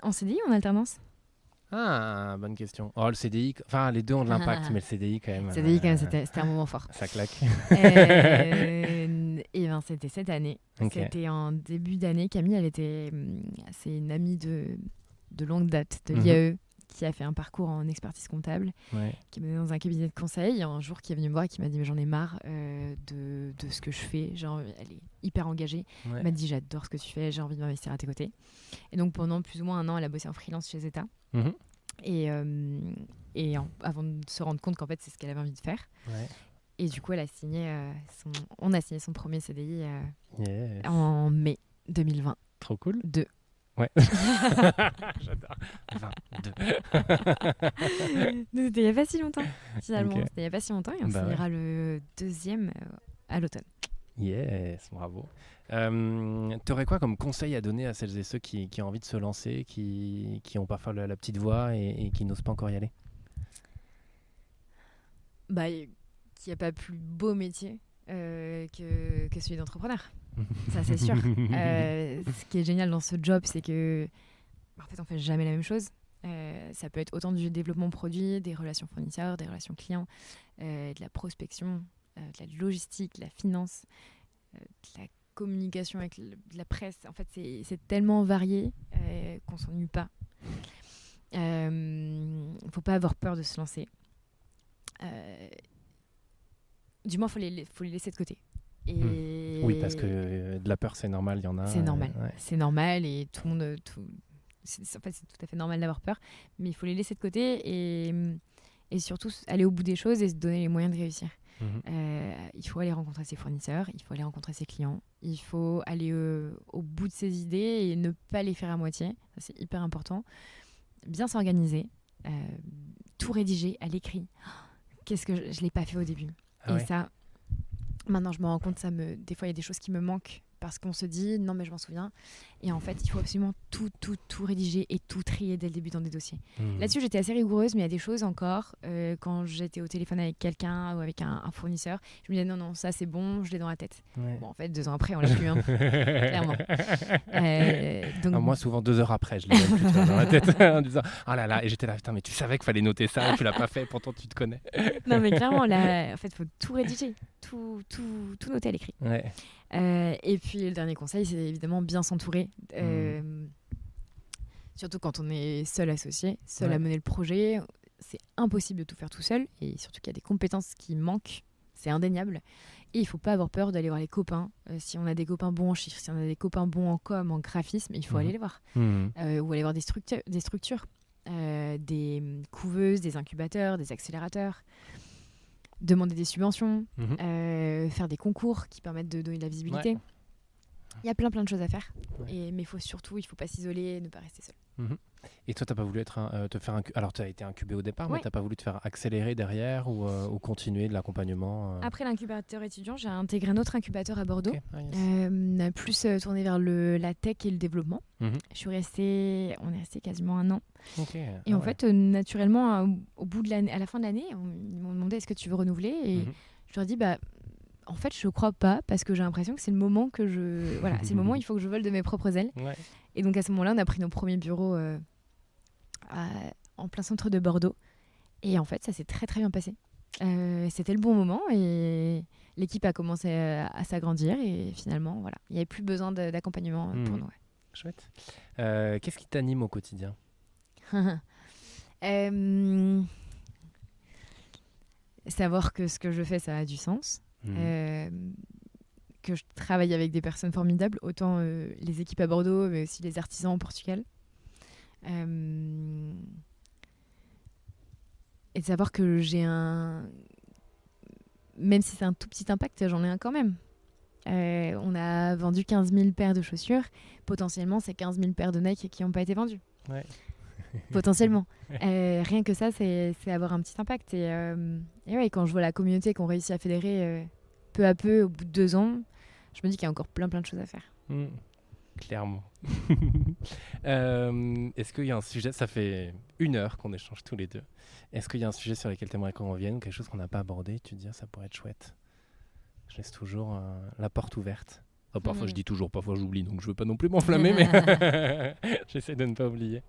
En CDI ou en alternance? Ah, bonne question. Oh, le CDI, enfin les deux ont de l'impact, mais le CDI quand même. CDI quand même, c'était un moment fort. Ça claque. Et ben c'était cette année. C'était en début d'année. Camille, c'est une amie de longue date de l'IAE qui a fait un parcours en expertise comptable, qui m'a donné dans un cabinet de conseil. Un jour, qui est venu me voir et qui m'a dit mais j'en ai marre de ce que je fais. Elle est hyper engagée. Elle m'a dit j'adore ce que tu fais, j'ai envie de m'investir à tes côtés. Et donc pendant plus ou moins 1 an, elle a bossé en freelance chez Zeta. Et avant de se rendre compte qu'en fait c'est ce qu'elle avait envie de faire. Et du coup elle a signé on a signé son premier CDI en mai 2020. Trop cool. Ouais. J'adore. 22. C'était il n'y a pas si longtemps finalement. C'était il n'y a pas si longtemps et on signera le 2e à l'automne. Yes, bravo. T'aurais quoi comme conseil à donner à celles et ceux qui ont envie de se lancer, qui ont parfois la petite voix et qui n'osent pas encore y aller? Bah, qu'il n'y a pas plus beau métier que celui d'entrepreneur. Ça, c'est sûr. Ce qui est génial dans ce job, c'est que en fait, on fait jamais la même chose. Ça peut être autant du développement produit, des relations fournisseurs, des relations clients, de la prospection, de la logistique, de la finance, de la communication avec la presse. En fait, c'est tellement varié qu'on s'ennuie pas. Faut pas avoir peur de se lancer. Du moins, faut les laisser de côté. Oui, parce que de la peur, c'est normal, il y en a. C'est normal. C'est normal et tout le monde... En fait, c'est tout à fait normal d'avoir peur, mais il faut les laisser de côté et surtout aller au bout des choses et se donner les moyens de réussir. Il faut aller rencontrer ses fournisseurs, il faut aller rencontrer ses clients, il faut aller au bout de ses idées et ne pas les faire à moitié. Ça, c'est hyper important. Bien s'organiser, tout rédiger à l'écrit. Qu'est-ce que je l'ai pas fait au début. Ça, maintenant je me rends compte, des fois il y a des choses qui me manquent parce qu'on se dit non mais je m'en souviens, et en fait il faut absolument tout rédiger et tout trier dès le début dans des dossiers. Là-dessus, j'étais assez rigoureuse, mais il y a des choses encore, quand j'étais au téléphone avec quelqu'un ou avec un fournisseur, je me disais non, ça c'est bon, je l'ai dans la tête. Bon, en fait, 2 ans après, on l'a plus, hein, clairement. Donc... moi, souvent 2 heures après, je l'ai même plus dans la tête en disant « Oh là là !» Et j'étais là, putain, mais tu savais qu'il fallait noter ça et tu l'as pas fait, pourtant tu te connais. Non, mais clairement, là, en fait, il faut tout rédiger, tout noter à l'écrit. Ouais. Et puis, le dernier conseil, c'est évidemment bien s'entourer. Surtout quand on est seul associé, seul à mener le projet. C'est impossible de tout faire tout seul. Et surtout qu'il y a des compétences qui manquent. C'est indéniable. Et il ne faut pas avoir peur d'aller voir les copains. Si on a des copains bons en chiffres, si on a des copains bons en com, en graphisme, il faut aller les voir. Ou aller voir des structures. Des couveuses, des incubateurs, des accélérateurs. Demander des subventions. Faire des concours qui permettent de donner de la visibilité. Ouais. Il y a plein de choses à faire. Ouais. Mais il faut pas s'isoler et ne pas rester seul. Et toi, tu n'as pas voulu te faire alors, tu as été incubé au départ, mais tu n'as pas voulu te faire accélérer derrière ou continuer de l'accompagnement Après l'incubateur étudiant, j'ai intégré un autre incubateur à Bordeaux, plus tourné vers la tech et le développement. On est resté quasiment 1 an. Et en fait, naturellement, au bout de l'année, à la fin de l'année, ils m'ont demandé est-ce que tu veux renouveler et je leur ai dit en fait, je crois pas parce que j'ai l'impression que c'est le moment c'est le moment où il faut que je vole de mes propres ailes. Ouais. Et donc à ce moment-là, on a pris nos premiers bureaux en plein centre de Bordeaux. Et en fait, ça s'est très très bien passé. C'était le bon moment et l'équipe a commencé à s'agrandir et finalement, voilà, il n'y avait plus besoin d'accompagnement pour nous. Ouais. Chouette. Qu'est-ce qui t'anime au quotidien? Savoir que ce que je fais, ça a du sens. Que je travaille avec des personnes formidables, autant les équipes à Bordeaux, mais aussi les artisans au Portugal. Et de savoir que même si c'est un tout petit impact, j'en ai un quand même. On a vendu 15 000 paires de chaussures. Potentiellement, c'est 15 000 paires de Nike qui n'ont pas été vendues. Ouais. Potentiellement. Rien que ça, c'est avoir un petit impact. Et quand je vois la communauté qu'on réussit à fédérer peu à peu, au bout de 2 ans, je me dis qu'il y a encore plein de choses à faire. Clairement. Est-ce qu'il y a un sujet, ça fait 1 heure qu'on échange tous les deux. Est-ce qu'il y a un sujet sur lequel tu aimerais qu'on revienne ou quelque chose qu'on n'a pas abordé? Tu te dis, ça pourrait être chouette. Je laisse toujours la porte ouverte. Parfois je dis toujours, parfois j'oublie, donc je veux pas non plus m'enflammer, mais j'essaie de ne pas oublier.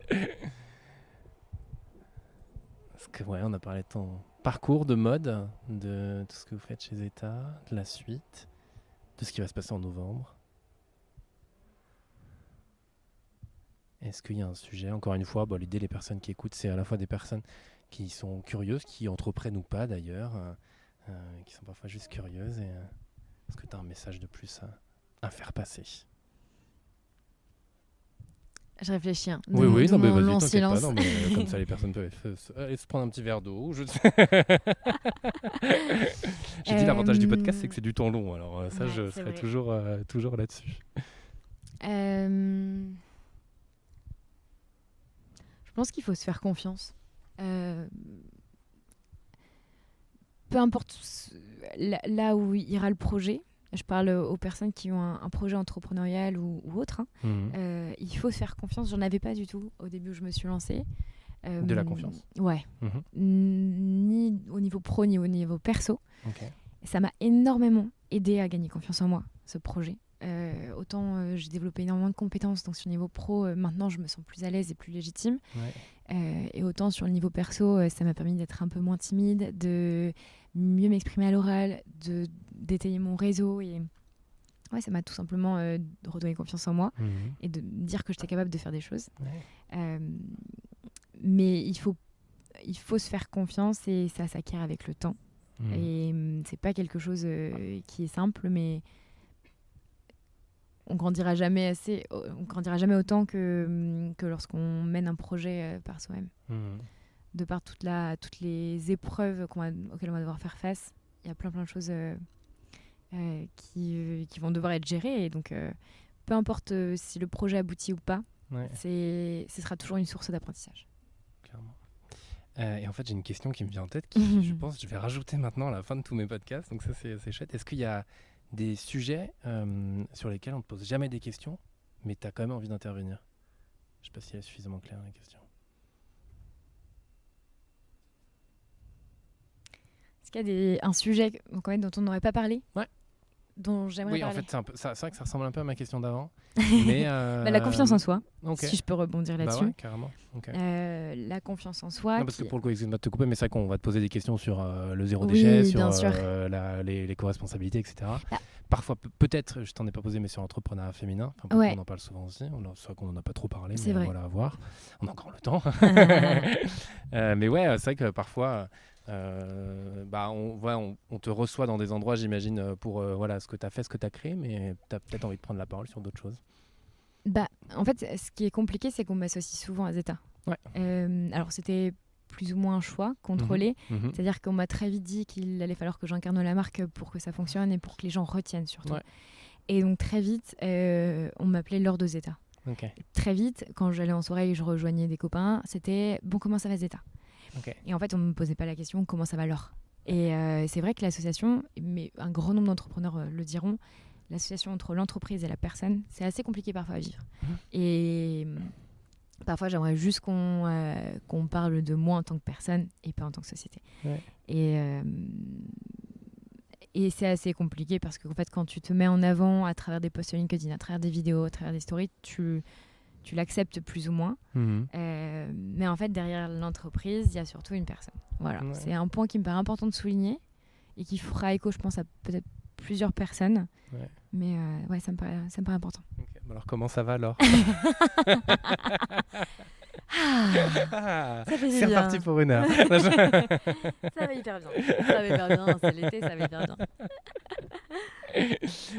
Parce que on a parlé de ton parcours de mode, de tout ce que vous faites chez Zeta, de la suite, de ce qui va se passer en novembre. Est-ce qu'il y a un sujet, encore une fois, l'idée, les personnes qui écoutent, c'est à la fois des personnes qui sont curieuses, qui entreprennent ou pas d'ailleurs, qui sont parfois juste curieuses. Est-ce que tu as un message de plus à faire passer? Je réfléchis. Oui, non, mais vas-y, t'inquiète pas. Non, mais, comme ça, les personnes peuvent aller se prendre un petit verre d'eau. J'ai dit l'avantage du podcast, c'est que c'est du temps long. Alors ça, je serai toujours là-dessus. Je pense qu'il faut se faire confiance. Peu importe là où ira le projet. Je parle aux personnes qui ont un projet entrepreneurial ou autre. Il faut se faire confiance. J'en avais pas du tout au début où je me suis lancée. De la confiance? Ouais. Ni au niveau pro, ni au niveau perso. Okay. Ça m'a énormément aidé à gagner confiance en moi, ce projet. Autant j'ai développé énormément de compétences. Donc sur le niveau pro, maintenant, je me sens plus à l'aise et plus légitime. Ouais. Et autant sur le niveau perso, ça m'a permis d'être un peu moins timide, de mieux m'exprimer à l'oral, d'étayer mon réseau et ça m'a tout simplement redonné confiance en moi et de me dire que j'étais capable de faire des choses. Ouais. Mais il faut se faire confiance et ça s'acquiert avec le temps. Et c'est pas quelque chose qui est simple, mais on grandira jamais autant que lorsqu'on mène un projet par soi-même. De par toutes les épreuves auxquelles on va devoir faire face, il y a plein de choses qui vont devoir être gérées. Et donc, peu importe si le projet aboutit ou pas, ce sera toujours une source d'apprentissage. Clairement. Et en fait, j'ai une question qui me vient en tête, qui je pense je vais rajouter maintenant à la fin de tous mes podcasts. Donc ça, c'est chouette. Est-ce qu'il y a des sujets sur lesquels on ne te pose jamais des questions, mais tu as quand même envie d'intervenir? Je sais pas si elle est suffisamment claire la question. Est-ce qu'il y a un sujet donc, dont on n'aurait pas parlé ? Ouais. Dont j'aimerais parler. Oui, en fait, c'est vrai que ça ressemble un peu à ma question d'avant. Mais la confiance en soi, okay. si je peux rebondir là-dessus. Ouais, carrément. Okay. La confiance en soi. Non, parce que pour le coup, excuse-moi de te couper, mais c'est vrai qu'on va te poser des questions sur le zéro déchet, sur les co-responsabilités, etc. Bah. Parfois, peut-être, je t'en ai pas posé, mais sur l'entrepreneuriat féminin. On en parle souvent aussi. C'est vrai qu'on n'en a pas trop parlé, mais voilà, à voir. On a encore le temps. Mais ouais, c'est vrai que parfois... on te reçoit dans des endroits, j'imagine, pour ce que tu as fait, ce que tu as créé, mais tu as peut-être envie de prendre la parole sur d'autres choses. En fait, ce qui est compliqué, c'est qu'on m'associe souvent à Zeta. Ouais. Alors, c'était plus ou moins un choix contrôlé. C'est-à-dire qu'on m'a très vite dit qu'il allait falloir que j'incarne la marque pour que ça fonctionne et pour que les gens retiennent surtout. Ouais. Et donc, très vite, on m'appelait Laure de Zeta. Okay. Très vite, quand j'allais en soirée et je rejoignais des copains, c'était « Bon, comment ça va Zeta ?» Okay. Et en fait, on ne me posait pas la question comment ça va Laure. Et c'est vrai que l'association, mais un grand nombre d'entrepreneurs le diront, l'association entre l'entreprise et la personne, c'est assez compliqué parfois à vivre. Et parfois, j'aimerais juste qu'on parle de moi en tant que personne et pas en tant que société. Ouais. Et c'est assez compliqué parce qu'en fait, quand tu te mets en avant à travers des posts LinkedIn, à travers des vidéos, à travers des stories, tu l'acceptes plus ou moins. Mais en fait, derrière l'entreprise, il y a surtout une personne. Voilà. Ouais. C'est un point qui me paraît important de souligner et qui fera écho, je pense, à peut-être plusieurs personnes. Ouais. Mais ça me paraît important. Okay. Alors, comment ça va alors? Ça fait c'est bien. Reparti pour une heure. Ça va hyper bien. Ça va hyper bien. C'est l'été, ça va hyper bien.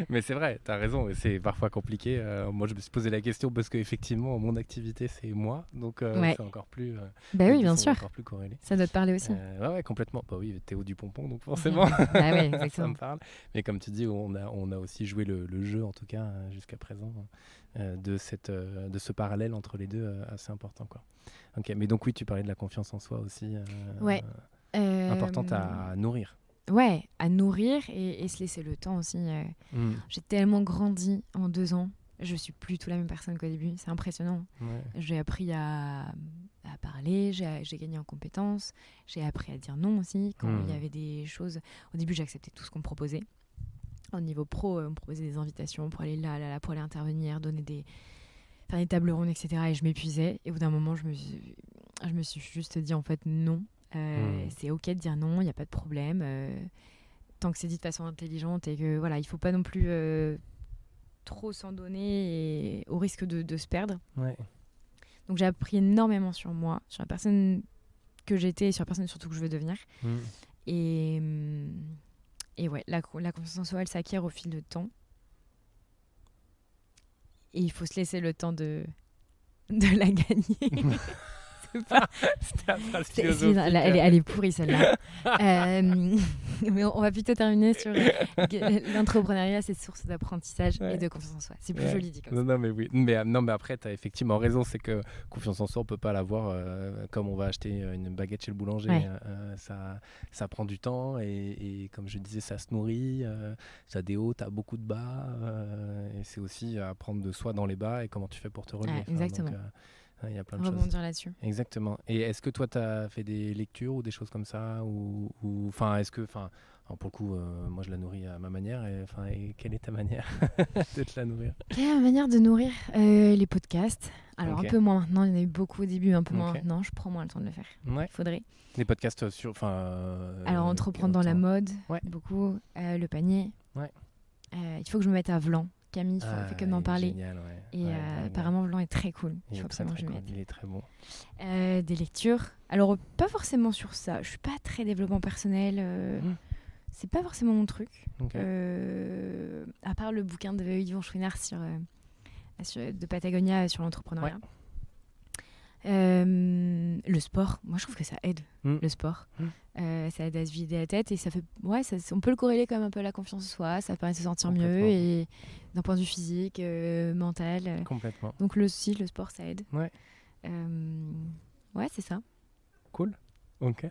Mais c'est vrai, tu as raison, c'est parfois compliqué. Moi, je me suis posé la question parce qu'effectivement, mon activité, c'est moi. Donc, c'est encore plus... oui, bien sûr. Encore plus corrélé. Ça doit te parler aussi. Ouais, complètement. Bah oui, Théo Dupompon, donc forcément, oui, exactement. ça me parle. Mais comme tu dis, on a aussi joué le jeu, en tout cas, jusqu'à présent, de ce parallèle entre les deux, assez important, quoi. Ok, mais donc oui, tu parlais de la confiance en soi aussi. Importante à nourrir. Ouais, à nourrir et se laisser le temps aussi. J'ai tellement grandi en 2 ans. Je suis plus tout la même personne qu'au début. C'est impressionnant. Ouais. J'ai appris à parler, j'ai gagné en compétences. J'ai appris à dire non aussi. Quand il y avait des choses... Au début, j'acceptais tout ce qu'on me proposait. Au niveau pro, on me proposait des invitations pour aller là, pour aller intervenir, faire des tables rondes, etc. Et je m'épuisais. Et au bout d'un moment, je me suis juste dit en fait non. C'est ok de dire non, il n'y a pas de problème tant que c'est dit de façon intelligente et que voilà, il faut pas non plus trop s'en donner et au risque de se perdre. Ouais. Donc j'ai appris énormément sur moi, sur la personne que j'étais et sur la personne surtout que je veux devenir. Et ouais, la confiance en soi, elle s'acquiert au fil de temps et il faut se laisser le temps de la gagner. C'était la phrase philosophique. Elle est pourrie celle-là. Mais on va plutôt terminer sur l'entrepreneuriat, c'est source d'apprentissage et de confiance en soi. C'est plus joli dit comme ça. Non, mais oui. Mais après, tu as effectivement raison. C'est que confiance en soi, on ne peut pas l'avoir comme on va acheter une baguette chez le boulanger. Ouais. Ça prend du temps et comme je disais, ça se nourrit. Ça a des hauts, tu as beaucoup de bas. Et c'est aussi apprendre de soi dans les bas et comment tu fais pour te relever. Exactement. Donc, il y a plein de rebondir choses. Là-dessus. Exactement. Et est-ce que toi, tu as fait des lectures ou des choses comme ça ou est-ce que... pour le coup, moi, je la nourris à ma manière. Et quelle est ta manière de te la nourrir? Quelle est ma manière de nourrir les podcasts. Alors, un peu moins maintenant. Il y en a eu beaucoup au début, un peu moins maintenant. Je prends moins le temps de le faire. Ouais. Faudrait. Des podcasts sur... Alors, entreprendre dans la mode, beaucoup. Le panier. Ouais. Il faut que je me mette à Vlan. Camille fait que m'en parler. Génial, ouais. Et apparemment, Vlan est très cool. Il faut absolument que je mette. Il est très bon. Des lectures. Alors, pas forcément sur ça. Je suis pas très développement personnel. C'est pas forcément mon truc. Okay. À part le bouquin de Yvon Chouinard de Patagonia sur l'entrepreneuriat. Ouais. Le sport, moi je trouve que ça aide, le sport. Ça aide à se vider la tête et ça fait, on peut le corréler comme un peu à la confiance en soi, ça permet de se sentir mieux et d'un point de vue physique, mental. Complètement. Donc le sport ça aide. Ouais. C'est ça. Cool. Ok.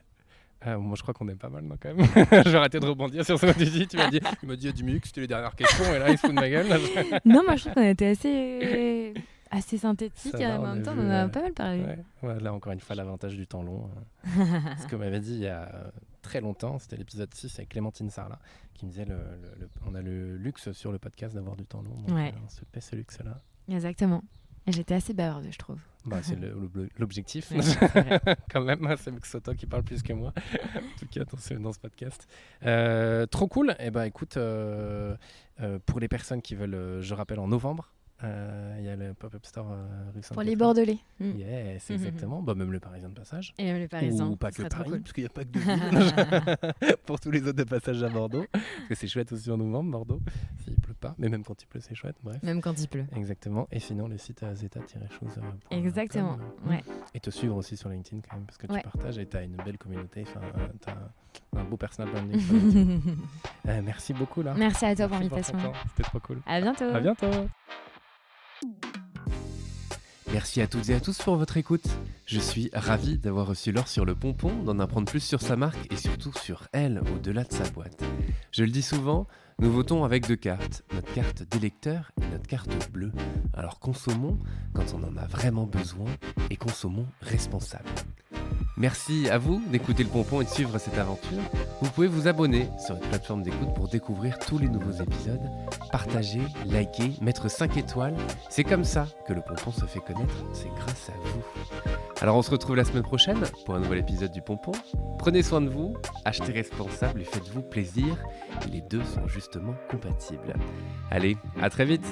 Moi je crois qu'on est pas mal non, quand même. Je vais arrêter de rebondir sur ce que tu dis. Tu m'as dit il y a du mux, c'était les dernières questions et là il se fout de ma gueule. Non, moi je trouve qu'on était assez... assez synthétique. Ça va, En on a même temps, vu, on en a pas mal parlé. Ouais, là, encore une fois, l'avantage du temps long. Ce qu'on m'avait dit il y a très longtemps, c'était l'épisode 6 avec Clémentine Sarlat, qui me disait on a le luxe sur le podcast d'avoir du temps long. Donc on se paie ce luxe-là. Exactement. Et j'étais assez bavarde, je trouve. C'est l'objectif, quand même. C'est toi qui parle plus que moi, en tout cas dans ce podcast. Trop cool. Et écoute, pour les personnes qui veulent, je rappelle, en novembre, il y a le Pop-Up Store rue Saint-Étienne. Pour les Bordelais. C'est exactement. Même le Parisien de passage. Et même le Parisien. Ou pas que Paris, cool. parce qu'il n'y a pas que de ville. Pour tous les autres de passage à Bordeaux. Parce que c'est chouette aussi en novembre, Bordeaux. S'il pleut pas. Mais même quand il pleut, c'est chouette. Bref. Même quand il pleut. Exactement. Et sinon, le site zeta-chose. Exactement. Ouais. Et te suivre aussi sur LinkedIn quand même, parce que tu partages et tu as une belle communauté. Enfin, tu as un beau personal branding sur LinkedIn. Merci beaucoup là. Merci à toi pour l'invitation. C'était trop cool. À bientôt. À bientôt. Merci à toutes et à tous pour votre écoute. Je suis ravi d'avoir reçu Laure sur le pompon, d'en apprendre plus sur sa marque et surtout sur elle, au-delà de sa boîte. Je le dis souvent, nous votons avec 2 cartes, notre carte d'électeur et notre carte bleue. Alors consommons quand on en a vraiment besoin et consommons responsable. Merci à vous d'écouter le pompon et de suivre cette aventure. Vous pouvez vous abonner sur une plateforme d'écoute pour découvrir tous les nouveaux épisodes, partager, liker, mettre 5 étoiles. C'est comme ça que le pompon se fait connaître, c'est grâce à vous. Alors on se retrouve la semaine prochaine pour un nouvel épisode du pompon. Prenez soin de vous, achetez responsable et faites-vous plaisir. Et les deux sont justement compatibles. Allez, à très vite!